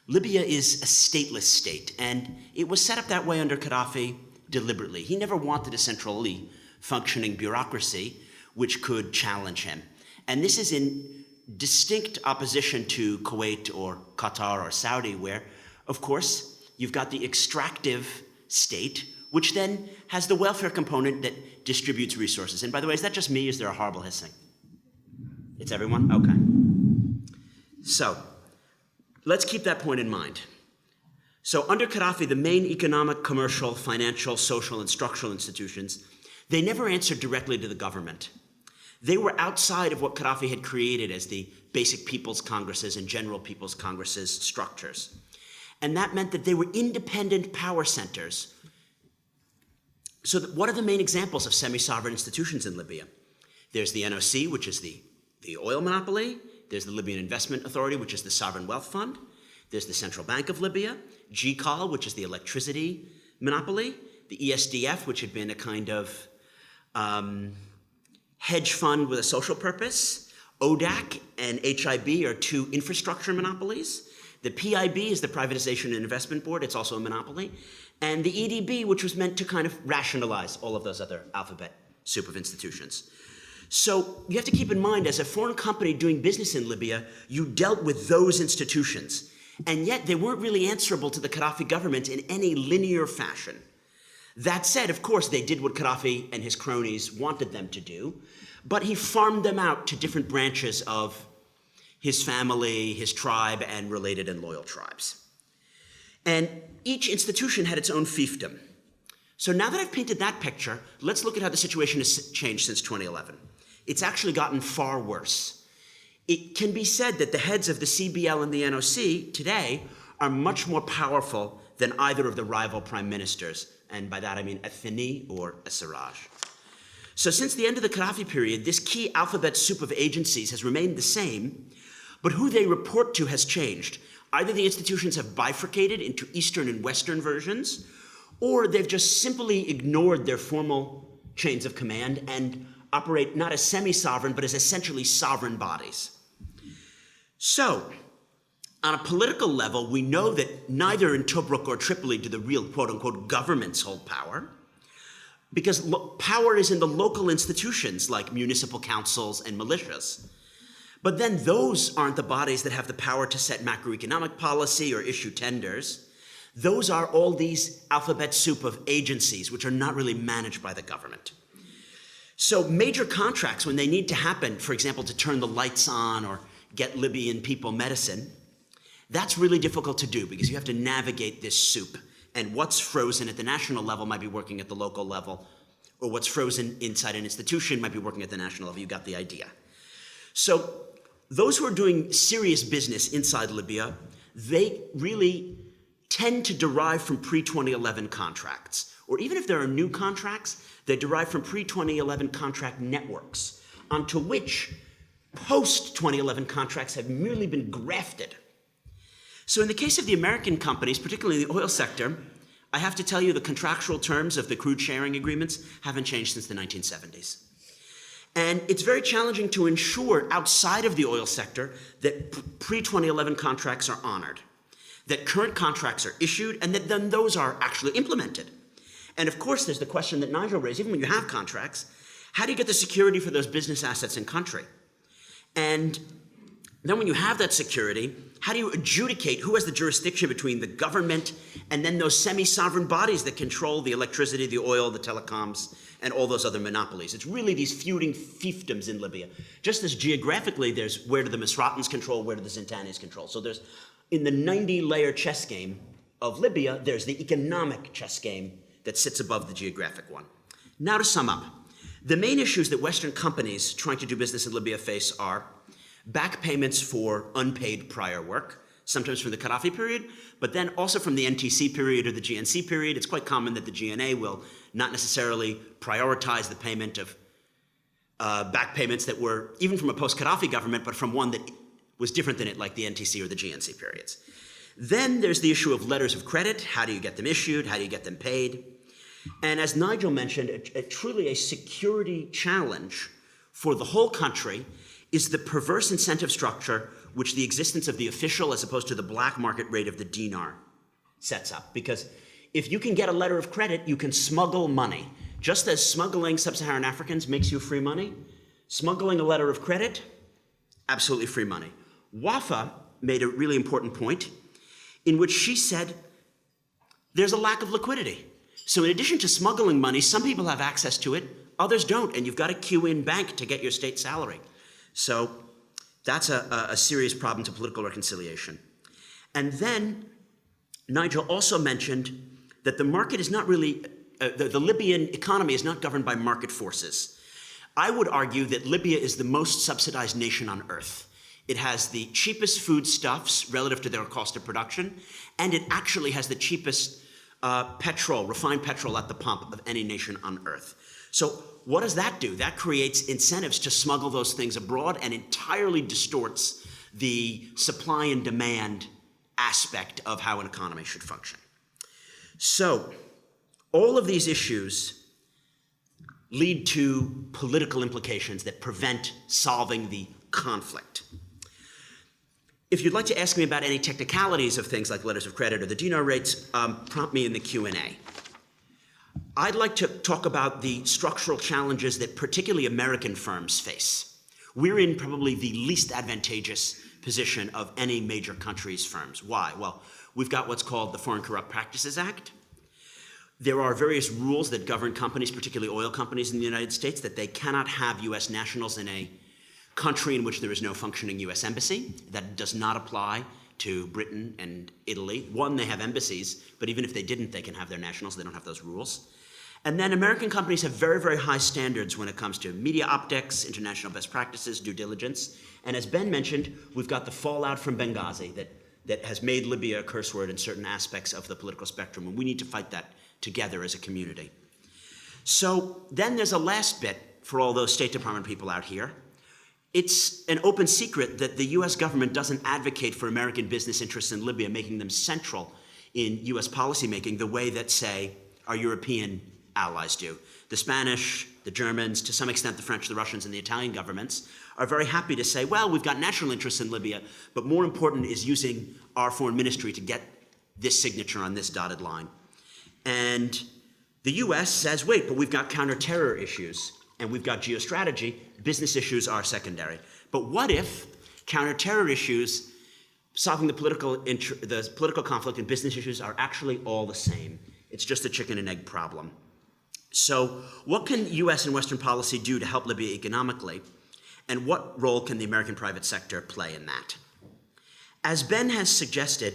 Libya is a stateless state, and it was set up that way under Gaddafi deliberately. He never wanted a centrally functioning bureaucracy which could challenge him. And this is in distinct opposition to Kuwait or Qatar or Saudi, where, of course, you've got the extractive state, which then has the welfare component that distributes resources. And by the way, is that just me? Is there a horrible hissing? It's everyone? Okay. So let's keep that point in mind. So under Gaddafi, the main economic, commercial, financial, social, and structural institutions, they never answered directly to the government. They were outside of what Gaddafi had created as the basic people's congresses and general people's congresses structures. And that meant that they were independent power centers. So what are the main examples of semi-sovereign institutions in Libya? There's the NOC, which is the oil monopoly. There's the Libyan Investment Authority, which is the sovereign wealth fund. There's the Central Bank of Libya, GCAL, which is the electricity monopoly. the ESDF, which had been a kind of hedge fund with a social purpose. ODAC and HIB are two infrastructure monopolies. The PIB is the Privatization and Investment Board. It's also a monopoly. And the EDB, which was meant to kind of rationalize all of those other alphabet soup of institutions. So you have to keep in mind, as a foreign company doing business in Libya, you dealt with those institutions. And yet they weren't really answerable to the Gaddafi government in any linear fashion. That said, of course, they did what Gaddafi and his cronies wanted them to do, but he farmed them out to different branches of his family, his tribe, and related and loyal tribes. And each institution had its own fiefdom. So now that I've painted that picture, let's look at how the situation has changed since 2011. It's actually gotten far worse. It can be said that the heads of the CBL and the NOC today are much more powerful than either of the rival prime ministers, and by that I mean a Thani or a Sarraj. So since the end of the Gaddafi period, this key alphabet soup of agencies has remained the same, but who they report to has changed. Either the institutions have bifurcated into Eastern and Western versions, or they've just simply ignored their formal chains of command and operate not as semi-sovereign, but as essentially sovereign bodies. So, on a political level, we know that neither in Tobruk or Tripoli do the real quote-unquote governments hold power, because power is in the local institutions like municipal councils and militias. But then those aren't the bodies that have the power to set macroeconomic policy or issue tenders. Those are all these alphabet soup of agencies, which are not really managed by the government. So major contracts, when they need to happen, for example, to turn the lights on or get Libyan people medicine, that's really difficult to do because you have to navigate this soup. And what's frozen at the national level might be working at the local level, or what's frozen inside an institution might be working at the national level. You got the idea. So those who are doing serious business inside Libya, they really tend to derive from pre-2011 contracts. Or even if there are new contracts, they derive from pre-2011 contract networks, onto which post-2011 contracts have merely been grafted. So in the case of the American companies, particularly in the oil sector, I have to tell you the contractual terms of the crude sharing agreements haven't changed since the 1970s. And it's very challenging to ensure outside of the oil sector that pre-2011 contracts are honored, that current contracts are issued, and that then those are actually implemented. And of course, there's the question that Nigel raised, even when you have contracts, how do you get the security for those business assets in country? And then when you have that security, how do you adjudicate who has the jurisdiction between the government and then those semi-sovereign bodies that control the electricity, the oil, the telecoms, and all those other monopolies? It's really these feuding fiefdoms in Libya. Just as geographically, there's where do the Misratans control, where do the Zintanis control. So there's, in the 90-layer chess game of Libya, there's the economic chess game that sits above the geographic one. Now to sum up, the main issues that Western companies trying to do business in Libya face are back payments for unpaid prior work, sometimes from the Gaddafi period, but then also from the NTC period or the GNC period. It's quite common that the GNA will not necessarily prioritize the payment of back payments that were even from a post-Gaddafi government, but from one that was different than it, like the NTC or the GNC periods. Then there's the issue of letters of credit. How do you get them issued? How do you get them paid? And as Nigel mentioned, truly a security challenge for the whole country is the perverse incentive structure which the existence of the official as opposed to the black market rate of the dinar sets up. Because if you can get a letter of credit, you can smuggle money. Just as smuggling sub-Saharan Africans makes you free money, smuggling a letter of credit, absolutely free money. Wafa made a really important point in which she said there's a lack of liquidity. So in addition to smuggling money, some people have access to it, others don't, and you've got to queue in bank to get your state salary. So that's a serious problem to political reconciliation. And then Nigel also mentioned that the market is not really, the Libyan economy is not governed by market forces. I would argue that Libya is the most subsidized nation on earth. It has the cheapest foodstuffs relative to their cost of production, and it actually has the cheapest refined petrol at the pump of any nation on earth. So what does that do? That creates incentives to smuggle those things abroad and entirely distorts the supply and demand aspect of how an economy should function. So All of these issues lead to political implications that prevent solving the conflict. If you'd like to ask me about any technicalities of things like letters of credit or the dinar rates, prompt me in the Q&A. I'd like to talk about the structural challenges that particularly American firms face. We're in probably the least advantageous position of any major country's firms. Why? Well, we've got what's called the Foreign Corrupt Practices Act. There are various rules that govern companies, particularly oil companies in the United States, that they cannot have U.S. nationals in a country in which there is no functioning U.S. embassy. That does not apply to Britain and Italy. One, they have embassies, but even if they didn't, they can have their nationals. They don't have those rules. And then American companies have very, very high standards when it comes to media optics, international best practices, due diligence. And as Ben mentioned, we've got the fallout from Benghazi that has made Libya a curse word in certain aspects of the political spectrum, and we need to fight that together as a community. So then there's a last bit for all those State Department people out here. It's an open secret that the US government doesn't advocate for American business interests in Libya, making them central in US policymaking the way that, say, our European allies do. The Spanish, the Germans, to some extent the French, the Russians, and the Italian governments are very happy to say, well, we've got national interests in Libya, but more important is using our foreign ministry to get this signature on this dotted line. And the US says, wait, but we've got counter-terror issues and we've got geostrategy. Business issues are secondary. But what if counter-terror issues, solving the political conflict, and business issues are actually all the same? It's just a chicken and egg problem. So what can US and Western policy do to help Libya economically? And what role can the American private sector play in that? As Ben has suggested,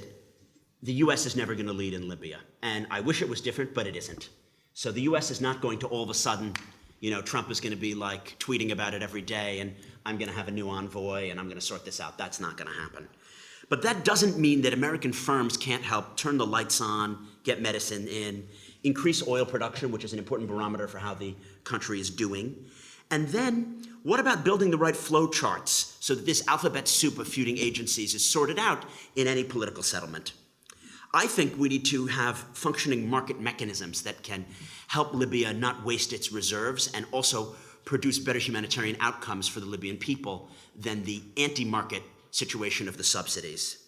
the US is never going to lead in Libya. And I wish it was different, but it isn't. So the US is not going to all of a sudden, Trump is going to be like tweeting about it every day and I'm going to have a new envoy and I'm going to sort this out. That's not going to happen. But that doesn't mean that American firms can't help turn the lights on, get medicine in, increase oil production, which is an important barometer for how the country is doing. And then what about building the right flow charts so that this alphabet soup of feuding agencies is sorted out in any political settlement? I think we need to have functioning market mechanisms that can help Libya not waste its reserves and also produce better humanitarian outcomes for the Libyan people than the anti-market situation of the subsidies.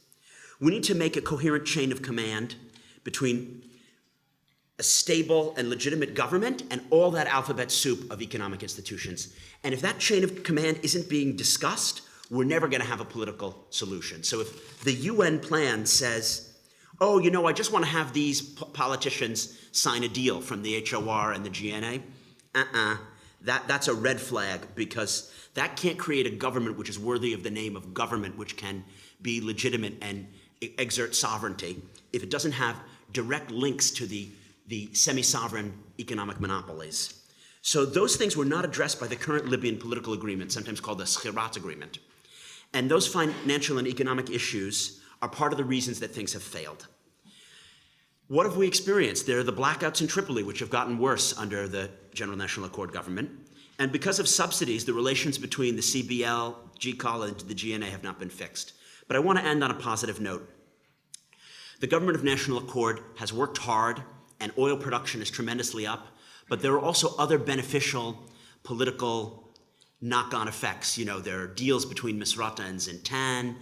We need to make a coherent chain of command between a stable and legitimate government and all that alphabet soup of economic institutions. And if that chain of command isn't being discussed, we're never going to have a political solution. So if the UN plan says, oh, I just want to have these politicians sign a deal from the HOR and the GNA, that's a red flag, because that can't create a government which is worthy of the name of government, which can be legitimate and exert sovereignty, if it doesn't have direct links to the semi-sovereign economic monopolies. So those things were not addressed by the current Libyan political agreement, sometimes called the Schirat agreement. And those financial and economic issues are part of the reasons that things have failed. What have we experienced? There are the blackouts in Tripoli, which have gotten worse under the General National Accord government. And because of subsidies, the relations between the CBL, GCOL, and the GNA have not been fixed. But I want to end on a positive note. The government of National Accord has worked hard, and oil production is tremendously up, but there are also other beneficial political knock-on effects. There are deals between Misrata and Zintan.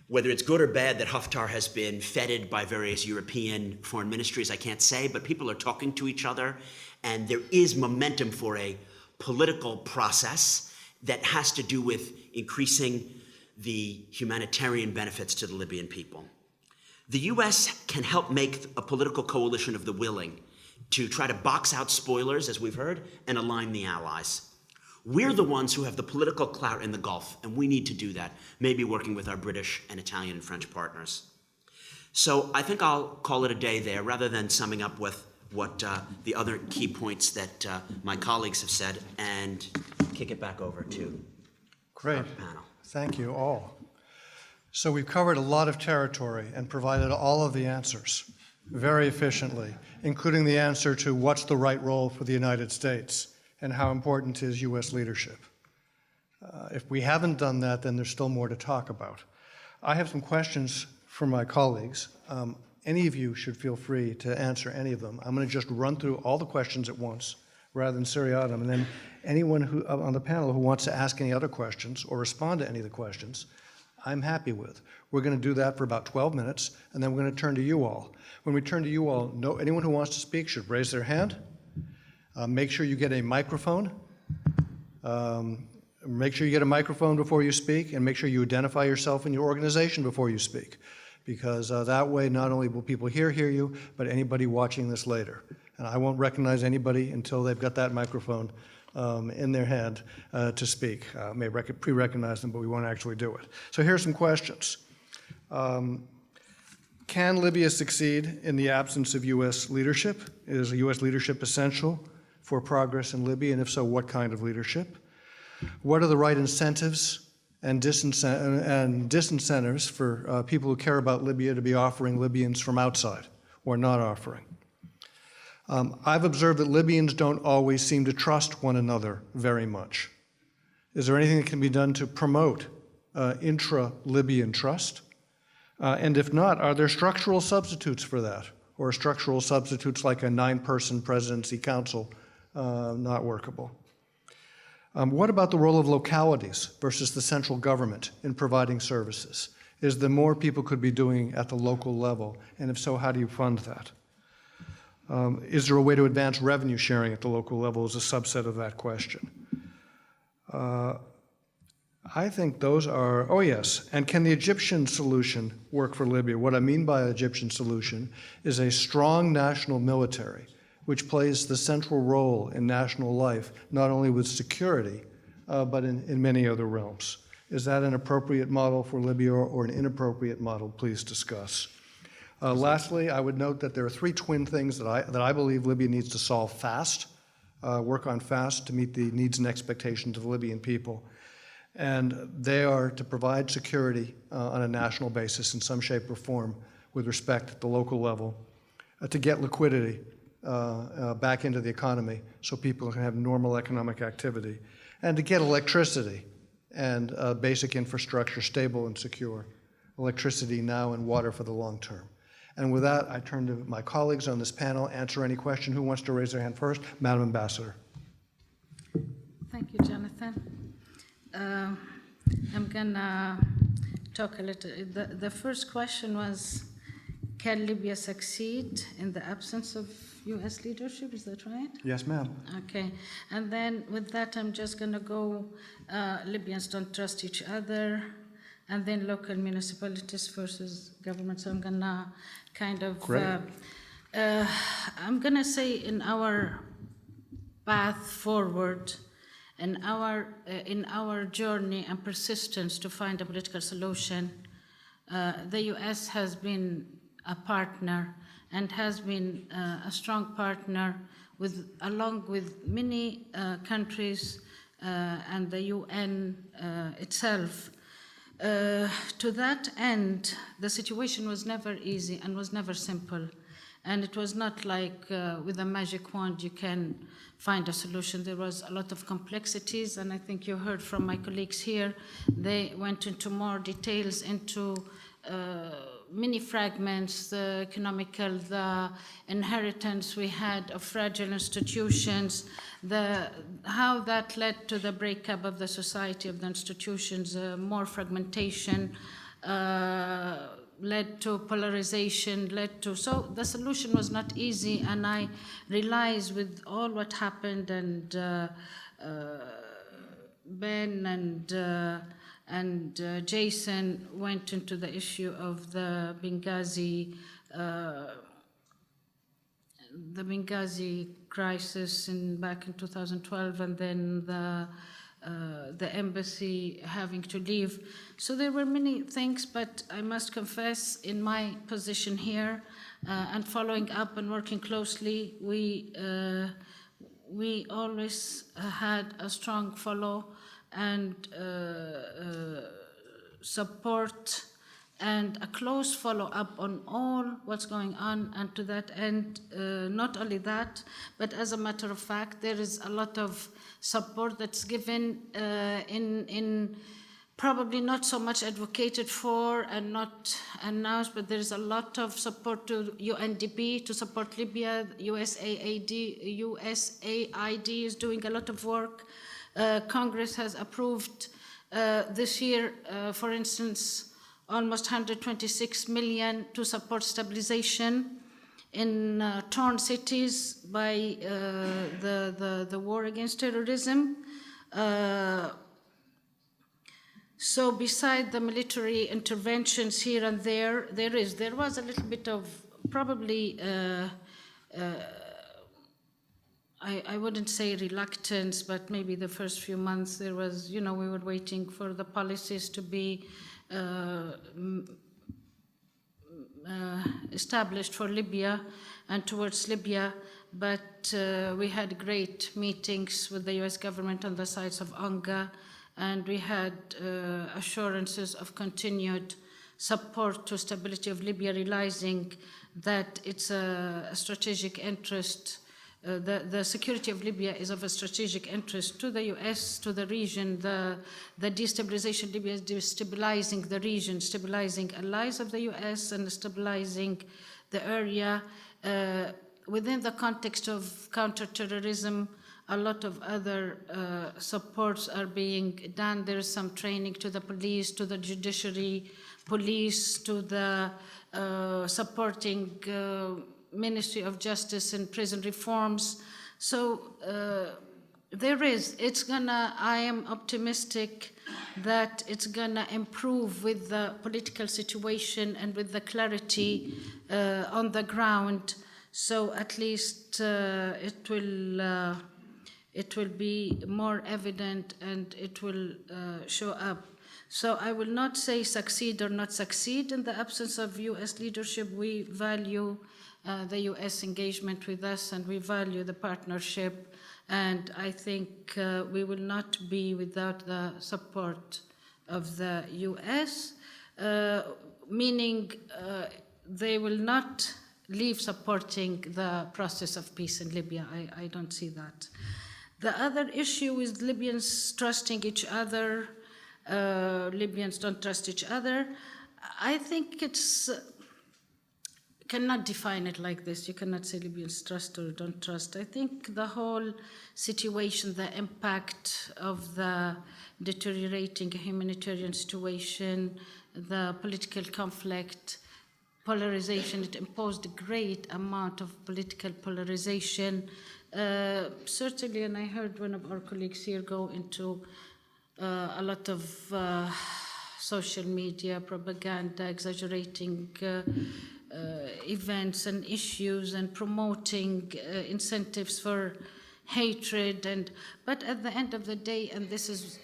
Whether it's good or bad that Haftar has been feted by various European foreign ministries, I can't say, but people are talking to each other, and there is momentum for a political process that has to do with increasing the humanitarian benefits to the Libyan people. The US can help make a political coalition of the willing to try to box out spoilers, as we've heard, and align the allies. We're the ones who have the political clout in the Gulf, and we need to do that, maybe working with our British and Italian and French partners. So I think I'll call it a day there, rather than summing up with what the other key points that my colleagues have said, and kick it back over to Great. our panel. Thank you all. So we've covered a lot of territory and provided all of the answers very efficiently, including the answer to what's the right role for the United States and how important is U.S. leadership. If we haven't done that, then there's still more to talk about. I have some questions for my colleagues, any of you should feel free to answer any of them. I'm going to just run through all the questions at once rather than seriatim, and then anyone who on the panel who wants to ask any other questions or respond to any of the questions, I'm happy with. We're going to do that for about 12 minutes, and then we're going to turn to you all. When we turn to you all, anyone who wants to speak should raise their hand. Make sure you get a microphone. Make sure you get a microphone before you speak, and make sure you identify yourself and your organization before you speak, because that way not only will people hear you, but anybody watching this later. And I won't recognize anybody until they've got that microphone in their hand to speak. I may pre-recognize them, but we won't actually do it. So here's some questions. Can Libya succeed in the absence of U.S. leadership? Is U.S. leadership essential for progress in Libya, and if so, what kind of leadership? What are the right incentives and disincentives for people who care about Libya to be offering Libyans from outside or not offering? I've observed that Libyans don't always seem to trust one another very much. Is there anything that can be done to promote intra-Libyan trust? And if not, are there structural substitutes for that? Or structural substitutes like a 9-person presidency council not workable? What about the role of localities versus the central government in providing services? Is there more people could be doing at the local level? And if so, how do you fund that? Is there a way to advance revenue sharing at the local level as a subset of that question? I think those are, oh yes, and can the Egyptian solution work for Libya? What I mean by Egyptian solution is a strong national military which plays the central role in national life, not only with security, but in many other realms. Is that an appropriate model for Libya or an inappropriate model? Please discuss. Lastly, I would note that there are 3 twin things that I believe Libya needs to solve fast, work on fast to meet the needs and expectations of the Libyan people. And they are to provide security on a national basis in some shape or form with respect at the local level, to get liquidity back into the economy so people can have normal economic activity, and to get electricity and basic infrastructure stable and secure, electricity now and water for the long term. And with that, I turn to my colleagues on this panel. Answer any question. Who wants to raise their hand first? Madam Ambassador. Thank you, Jonathan. I'm gonna talk a little. The first question was, can Libya succeed in the absence of U.S. leadership? Is that right? Yes, ma'am. Okay. And then with that, I'm just gonna go, Libyans don't trust each other, and then local municipalities versus government. So I'm gonna kind of, I'm gonna say in our path forward, in our journey and persistence to find a political solution, the U.S. has been a partner and has been a strong partner along with many countries and the UN itself. To that end, the situation was never easy and was never simple. And it was not like with a magic wand you can find a solution. There was a lot of complexities, and I think you heard from my colleagues here. They went into more details into many fragments, the economical, the inheritance we had of fragile institutions, how that led to the breakup of the society, of the institutions, more fragmentation, led to polarization, so the solution was not easy, and I realize with all what happened, and Ben and Jason went into the issue of the Benghazi crisis back in 2012, and then the embassy having to leave. So there were many things, but I must confess, in my position here and following up and working closely, we always had a strong follow and support and a close follow-up on all what's going on, and to that end, not only that, but as a matter of fact, there is a lot of support that's given in probably not so much advocated for and not announced, but there is a lot of support to UNDP to support Libya. USAID is doing a lot of work. Congress has approved this year, for instance, almost 126 million to support stabilization in torn cities by the war against terrorism. So beside the military interventions here and there was a little bit of probably, I wouldn't say reluctance, but maybe the first few months there was, we were waiting for the policies to be established for Libya and towards Libya, but we had great meetings with the US government on the sides of UNGA, and we had assurances of continued support to stability of Libya, realizing that it's a strategic interest. The security of Libya is of a strategic interest to the US, to the region. The destabilization of Libya is destabilizing the region, stabilizing allies of the US and stabilizing the area. Within the context of counterterrorism, a lot of other supports are being done. There is some training to the police, to the judiciary, police, to the supporting Ministry of Justice and prison reforms. So I am optimistic that it's gonna improve with the political situation and with the clarity on the ground. So at least it will be more evident and it will show up. So I will not say succeed or not succeed in the absence of US leadership. We value the US engagement with us and we value the partnership. And I think we will not be without the support of the US, meaning they will not leave supporting the process of peace in Libya. I don't see that. The other issue is Libyans trusting each other. Libyans don't trust each other. I think cannot define it like this. You cannot say Libyans trust or don't trust. I think the whole situation, the impact of the deteriorating humanitarian situation, the political conflict, polarization, it imposed a great amount of political polarization. Certainly, and I heard one of our colleagues here go into a lot of social media propaganda, exaggerating events and issues and promoting incentives for hatred. But at the end of the day, and this is,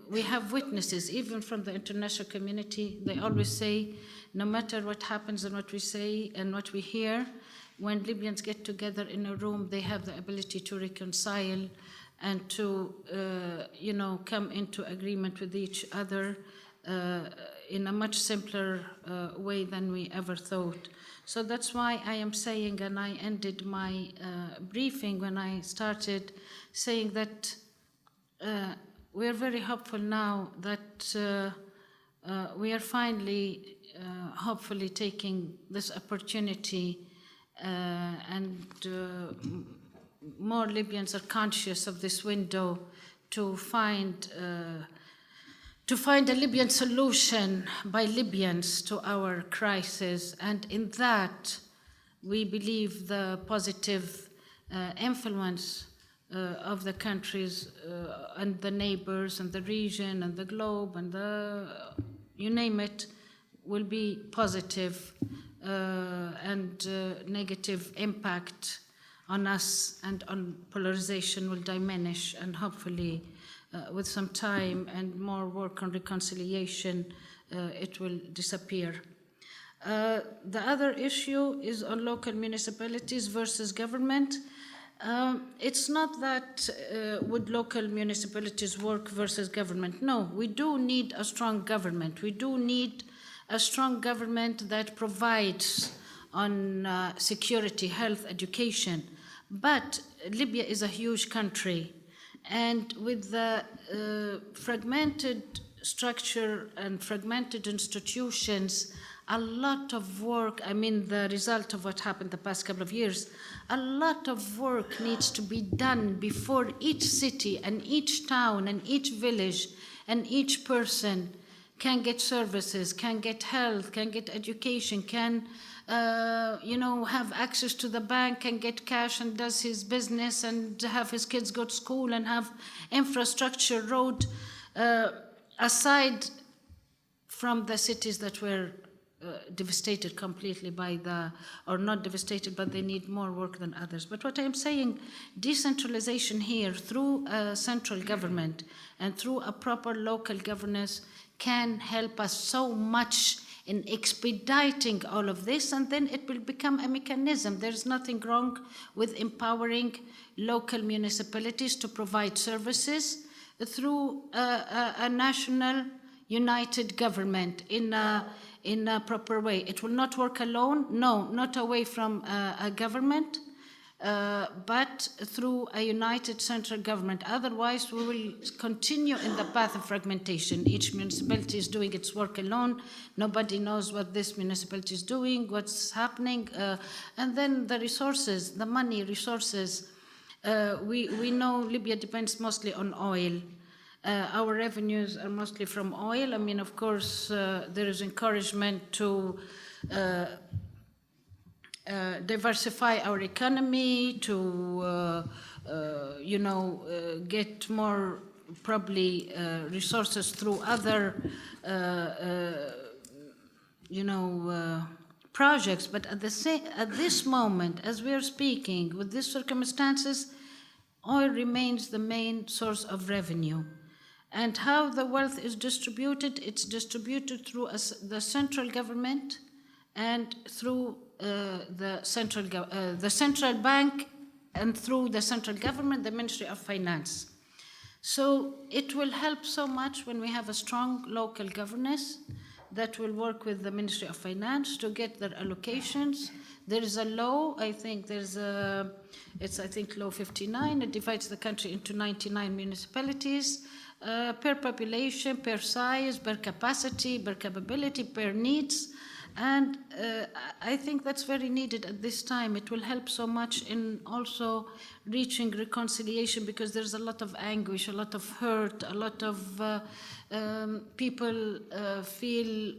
we have witnesses, even from the international community, they always say, no matter what happens and what we say and what we hear, when Libyans get together in a room, they have the ability to reconcile and to, come into agreement with each other in a much simpler way than we ever thought. So that's why I am saying, and I ended my briefing when I started saying that we are very hopeful now that we are finally, hopefully taking this opportunity and more Libyans are conscious of this window to find a Libyan solution by Libyans to our crisis. And in that, we believe the positive influence of the countries and the neighbors and the region and the globe and you name it, will be positive and negative impact on us and on polarization will diminish, and hopefully with some time and more work on reconciliation, it will disappear. The other issue is on local municipalities versus government. It's not that would local municipalities work versus government. No, we do need a strong government. We do need a strong government that provides on security, health, education. But Libya is a huge country, And with the fragmented structure and fragmented institutions, a lot of work, I mean the result of what happened the past couple of years, a lot of work needs to be done before each city and each town and each village and each person can get services, can get health, can get education, can have access to the bank and get cash and does his business and have his kids go to school and have infrastructure, road, aside from the cities that were devastated completely by or not devastated, but they need more work than others. But what I'm saying, decentralization here through a central government and through a proper local governance can help us so much in expediting all of this, and then it will become a mechanism. There's nothing wrong with empowering local municipalities to provide services through a national united government in a proper way. It will not work alone, no, not away from a government, but through a united central government. Otherwise, we will continue in the path of fragmentation. Each municipality is doing its work alone. Nobody knows what this municipality is doing, what's happening. And then the resources, the money resources. We know Libya depends mostly on oil. Our revenues are mostly from oil. I mean, of course, there is encouragement to diversify our economy, to get more probably resources through other projects. But at this moment, as we are speaking, with these circumstances, oil remains the main source of revenue. And how the wealth is distributed, it's distributed through the central government and through the central bank, and through the central government, the Ministry of Finance. So it will help so much when we have a strong local governance that will work with the Ministry of Finance to get their allocations. There is a law, I think it's law 59, it divides the country into 99 municipalities, per population, per size, per capacity, per capability, per needs. And I think that's very needed at this time. It will help so much in also reaching reconciliation, because there's a lot of anguish, a lot of hurt, a lot of people feel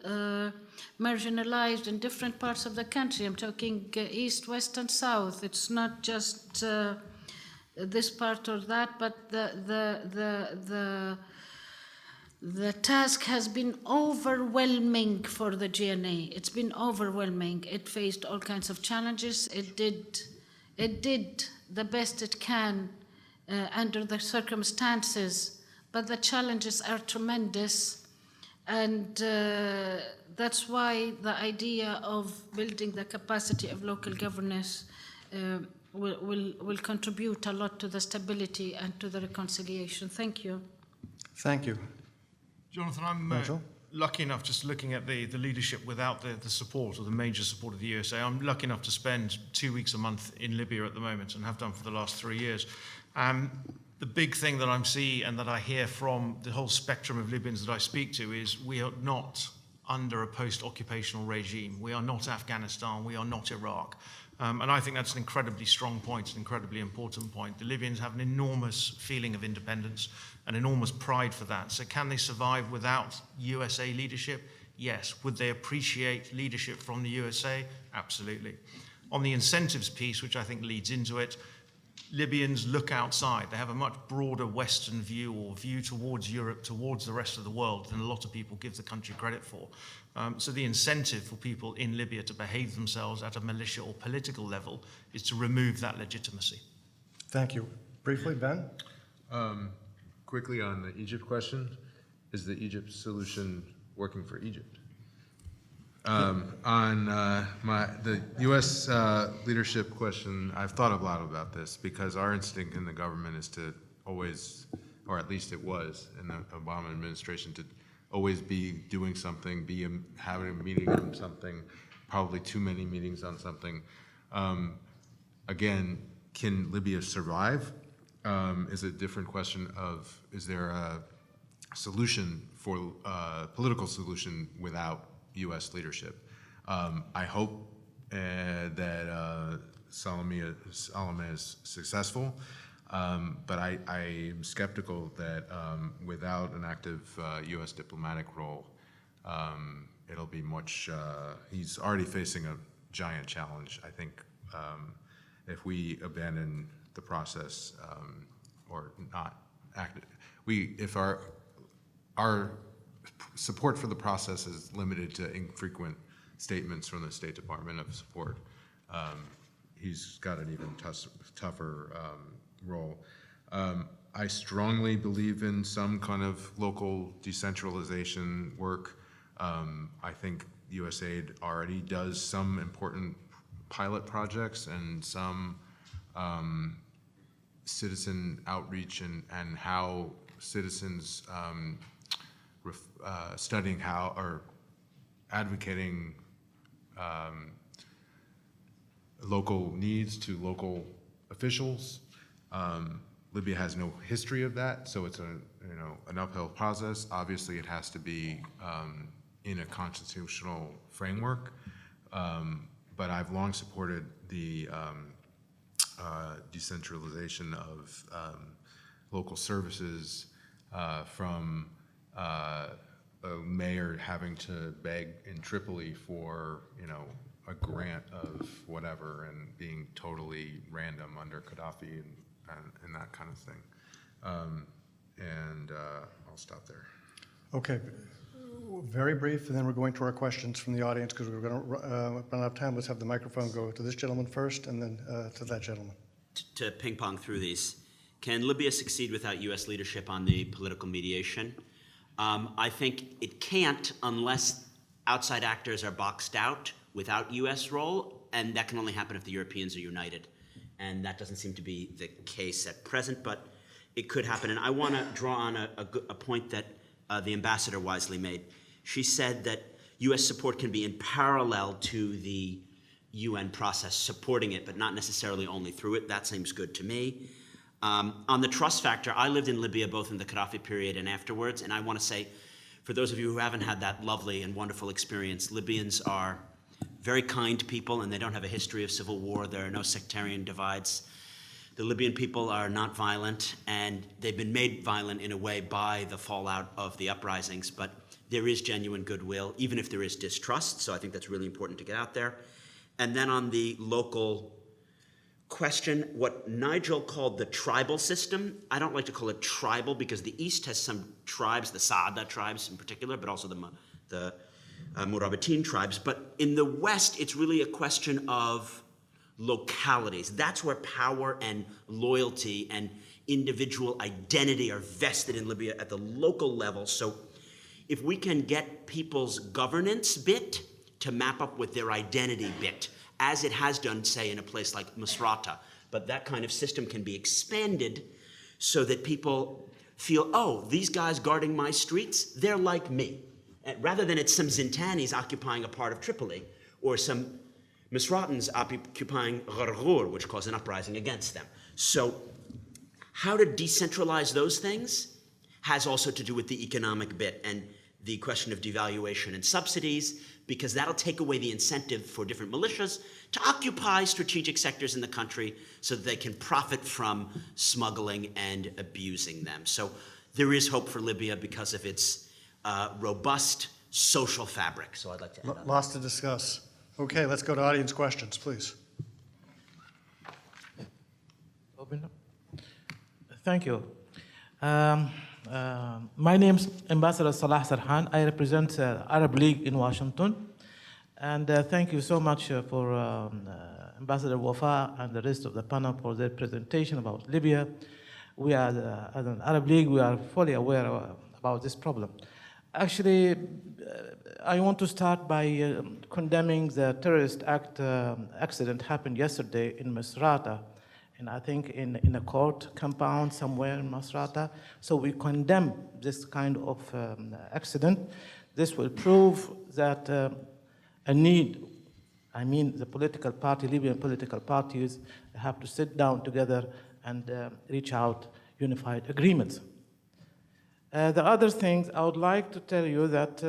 marginalized in different parts of the country. I'm talking east, west, and south. It's not just this part or that, but the task has been overwhelming for the GNA. It's been overwhelming. It faced all kinds of challenges. It did the best it can under the circumstances, but the challenges are tremendous. And that's why the idea of building the capacity of local governance will contribute a lot to the stability and to the reconciliation. Thank you. Thank you. Jonathan, I'm lucky enough, just looking at the leadership without the support or the major support of the USA, I'm lucky enough to spend 2 weeks a month in Libya at the moment and have done for the last 3 years. The big thing that I'm seeing and that I hear from the whole spectrum of Libyans that I speak to is we are not under a post-occupational regime. We are not Afghanistan. We are not Iraq. And I think that's an incredibly strong point, an incredibly important point. The Libyans have an enormous feeling of independence, an enormous pride for that. So can they survive without USA leadership? Yes. Would they appreciate leadership from the USA? Absolutely. On the incentives piece, which I think leads into it, Libyans look outside. They have a much broader Western view, or view towards Europe, towards the rest of the world, than a lot of people give the country credit for. So the incentive for people in Libya to behave themselves at a militia or political level is to remove that legitimacy. Thank you. Briefly, Ben? Quickly on the Egypt question, is the Egypt solution working for Egypt? On the U.S. Leadership question, I've thought a lot about this, because our instinct in the government is to always, or at least it was in the Obama administration, to always be doing something, having a meeting on something, probably too many meetings on something. Again, can Libya survive is a different question of, is there a solution for political solution without U.S. leadership? I hope that Salome is successful, but I am skeptical that without an active U.S. diplomatic role, it'll be much. He's already facing a giant challenge. I think if we abandon the process or not act, if our support for the process is limited to infrequent statements from the State Department of support, he's got an even tougher role. I strongly believe in some kind of local decentralization work. I think USAID already does some important pilot projects and some citizen outreach and how citizens studying how or advocating local needs to local officials. Libya has no history of that, so it's an uphill process. Obviously, it has to be in a constitutional framework, but I've long supported the decentralization of local services from a mayor having to beg in Tripoli for a grant of whatever and being totally random under Gaddafi and that kind of thing. I'll stop there. Okay, very brief, and then we're going to our questions from the audience because we're going to run out of time. Let's have the microphone go to this gentleman first and then to that gentleman. To ping pong through these, can Libya succeed without U.S. leadership on the political mediation? I think it can't unless outside actors are boxed out without U.S. role, and that can only happen if the Europeans are united. And that doesn't seem to be the case at present, but it could happen. And I want to draw on a point that the ambassador wisely made. She said that U.S. support can be in parallel to the UN process, supporting it, but not necessarily only through it. That seems good to me. On the trust factor, I lived in Libya both in the Gaddafi period and afterwards, and I want to say, for those of you who haven't had that lovely and wonderful experience, Libyans are very kind people, and they don't have a history of civil war. There are no sectarian divides. The Libyan people are not violent, and they've been made violent in a way by the fallout of the uprisings, but there is genuine goodwill, even if there is distrust, so I think that's really important to get out there. And then on the local question, what Nigel called the tribal system, I don't like to call it tribal because the East has some tribes, the Saada tribes in particular, but also the Murabitin tribes. But in the West, it's really a question of localities. That's where power and loyalty and individual identity are vested in Libya at the local level. So if we can get people's governance bit to map up with their identity bit, as it has done, say, in a place like Misrata, but that kind of system can be expanded so that people feel, oh, these guys guarding my streets, they're like me. And rather than it's some Zintanis occupying a part of Tripoli, or some Misratans occupying Gharghur, which caused an uprising against them. So how to decentralize those things has also to do with the economic bit and the question of devaluation and subsidies, because that'll take away the incentive for different militias to occupy strategic sectors in the country so that they can profit from smuggling and abusing them. So there is hope for Libya because of its robust social fabric. So I'd like to end on that. Lots to discuss. Okay, let's go to audience questions, please. Thank you. My name is Ambassador Salah Sarhan. I represent Arab League in Washington. And thank you so much for Ambassador Wafa and the rest of the panel for their presentation about Libya. We are, as an Arab League, we are fully aware about this problem. Actually, I want to start by condemning the terrorist accident happened yesterday in Misrata, and I think in a court compound somewhere in Misrata. So we condemn this kind of accident. This will prove that a need, I mean the political party, Libyan political parties have to sit down together and reach out unified agreements. The other things I would like to tell you that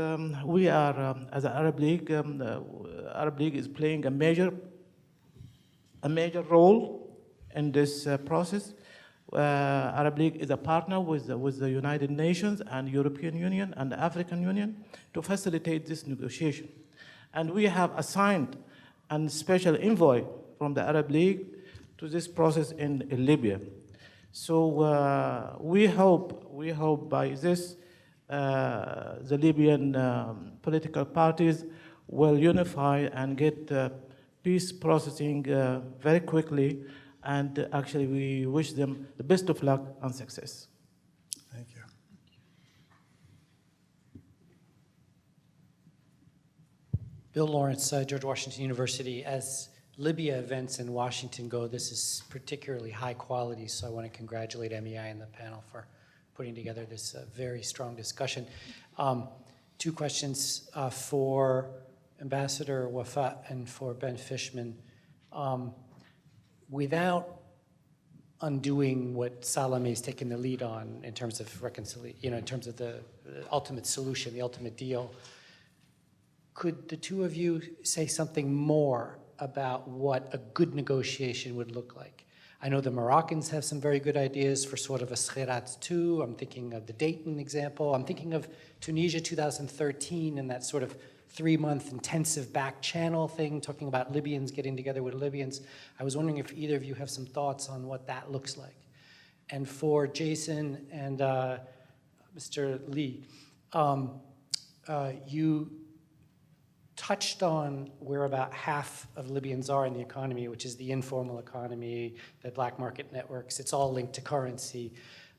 we are, as an Arab League, Arab League is playing a major role in this process. Arab League is a partner with the United Nations and European Union and the African Union to facilitate this negotiation. And we have assigned a special envoy from the Arab League to this process in Libya. So we hope by this the Libyan political parties will unify and get peace processing very quickly, and actually we wish them the best of luck and success. Thank you. Bill Lawrence, George Washington University. As Libya events in Washington go, this is particularly high quality, so I want to congratulate MEI and the panel for putting together this very strong discussion. Two questions for Ambassador Wafa and for Ben Fishman. Without undoing what Salome has taken the lead on in terms of reconciliation, in terms of the ultimate solution, the ultimate deal, could the two of you say something more about what a good negotiation would look like? I know the Moroccans have some very good ideas for sort of a Skhirat 2. I'm thinking of the Dayton example. I'm thinking of Tunisia 2013 and that sort of 3-month intensive back channel thing, talking about Libyans getting together with Libyans. I was wondering if either of you have some thoughts on what that looks like. And for Jason and Mr. Lee, you touched on where about half of Libyans are in the economy, which is the informal economy, the black market networks. It's all linked to currency.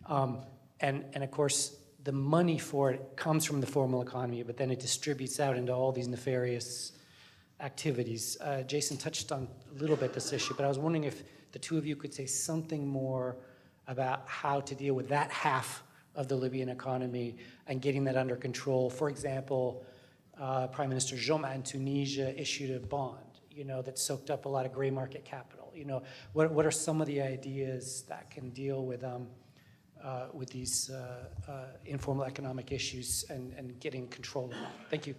And of course, the money for it comes from the formal economy, but then it distributes out into all these nefarious activities. Jason touched on a little bit this issue, but I was wondering if the two of you could say something more about how to deal with that half of the Libyan economy and getting that under control. For example, Prime Minister Joma in Tunisia issued a bond, that soaked up a lot of gray market capital. What are some of the ideas that can deal with these informal economic issues and getting control of that? Thank you.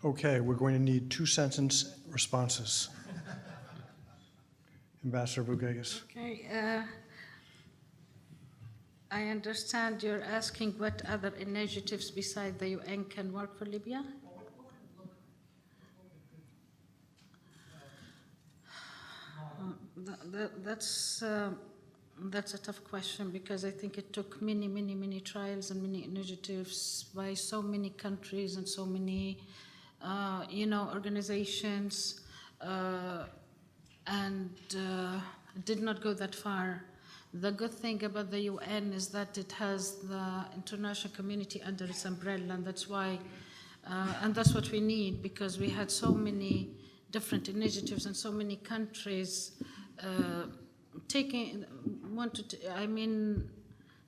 Okay, we're going to need 2-sentence responses. Ambassador Bouguegas. Okay. I understand you're asking what other initiatives besides the UN can work for Libya? That's a tough question, because I think it took many trials and many initiatives by so many countries and so many, organizations, and did not go that far. The good thing about the UN is that it has the international community under its umbrella, and that's why, and that's what we need, because we had so many different initiatives and so many countries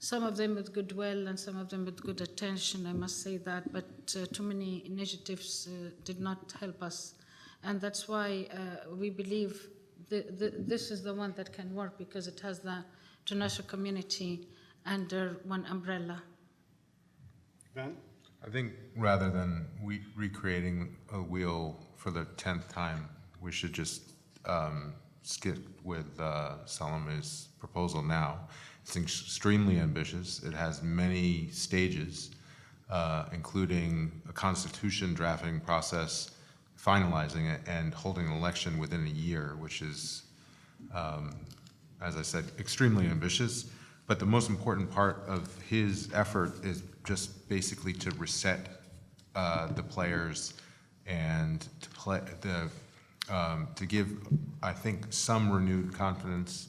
some of them with goodwill and some of them with good attention, I must say that, but too many initiatives did not help us. And that's why we believe this is the one that can work, because it has the international community under one umbrella. Ben? I think rather than recreating a wheel for the 10th time, we should just skip with Salome's proposal now. It's extremely ambitious. It has many stages, including a constitution drafting process, finalizing it, and holding an election within a year, which is, as I said, extremely ambitious. But the most important part of his effort is just basically to reset the players and to give, I think, some renewed confidence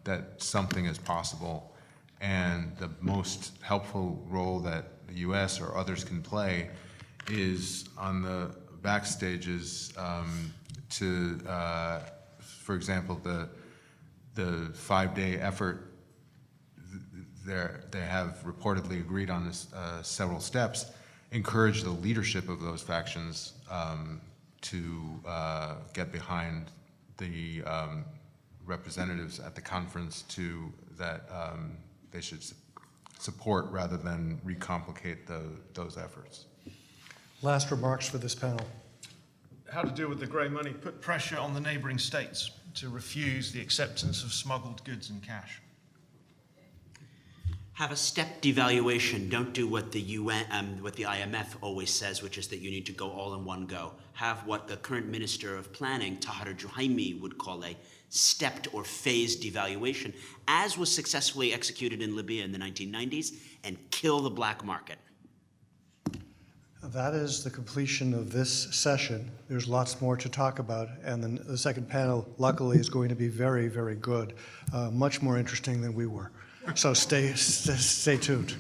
that something is possible. And the most helpful role that the U.S. or others can play is on the backstages for example, the 5-day effort. They have reportedly agreed on this, several steps, encourage the leadership of those factions to get behind the representatives at the conference that they should support rather than recomplicate those efforts. Last remarks for this panel. How to deal with the grey money, put pressure on the neighbouring states to refuse the acceptance of smuggled goods and cash. Have a step devaluation. Don't do what the UN, what the IMF always says, which is that you need to go all in one go. Have what the current Minister of Planning, Tahar Juhaimi, would call a stepped or phased devaluation, as was successfully executed in Libya in the 1990s, and kill the black market. That is the completion of this session. There's lots more to talk about, and then the second panel, luckily, is going to be very, very good, much more interesting than we were. So stay tuned.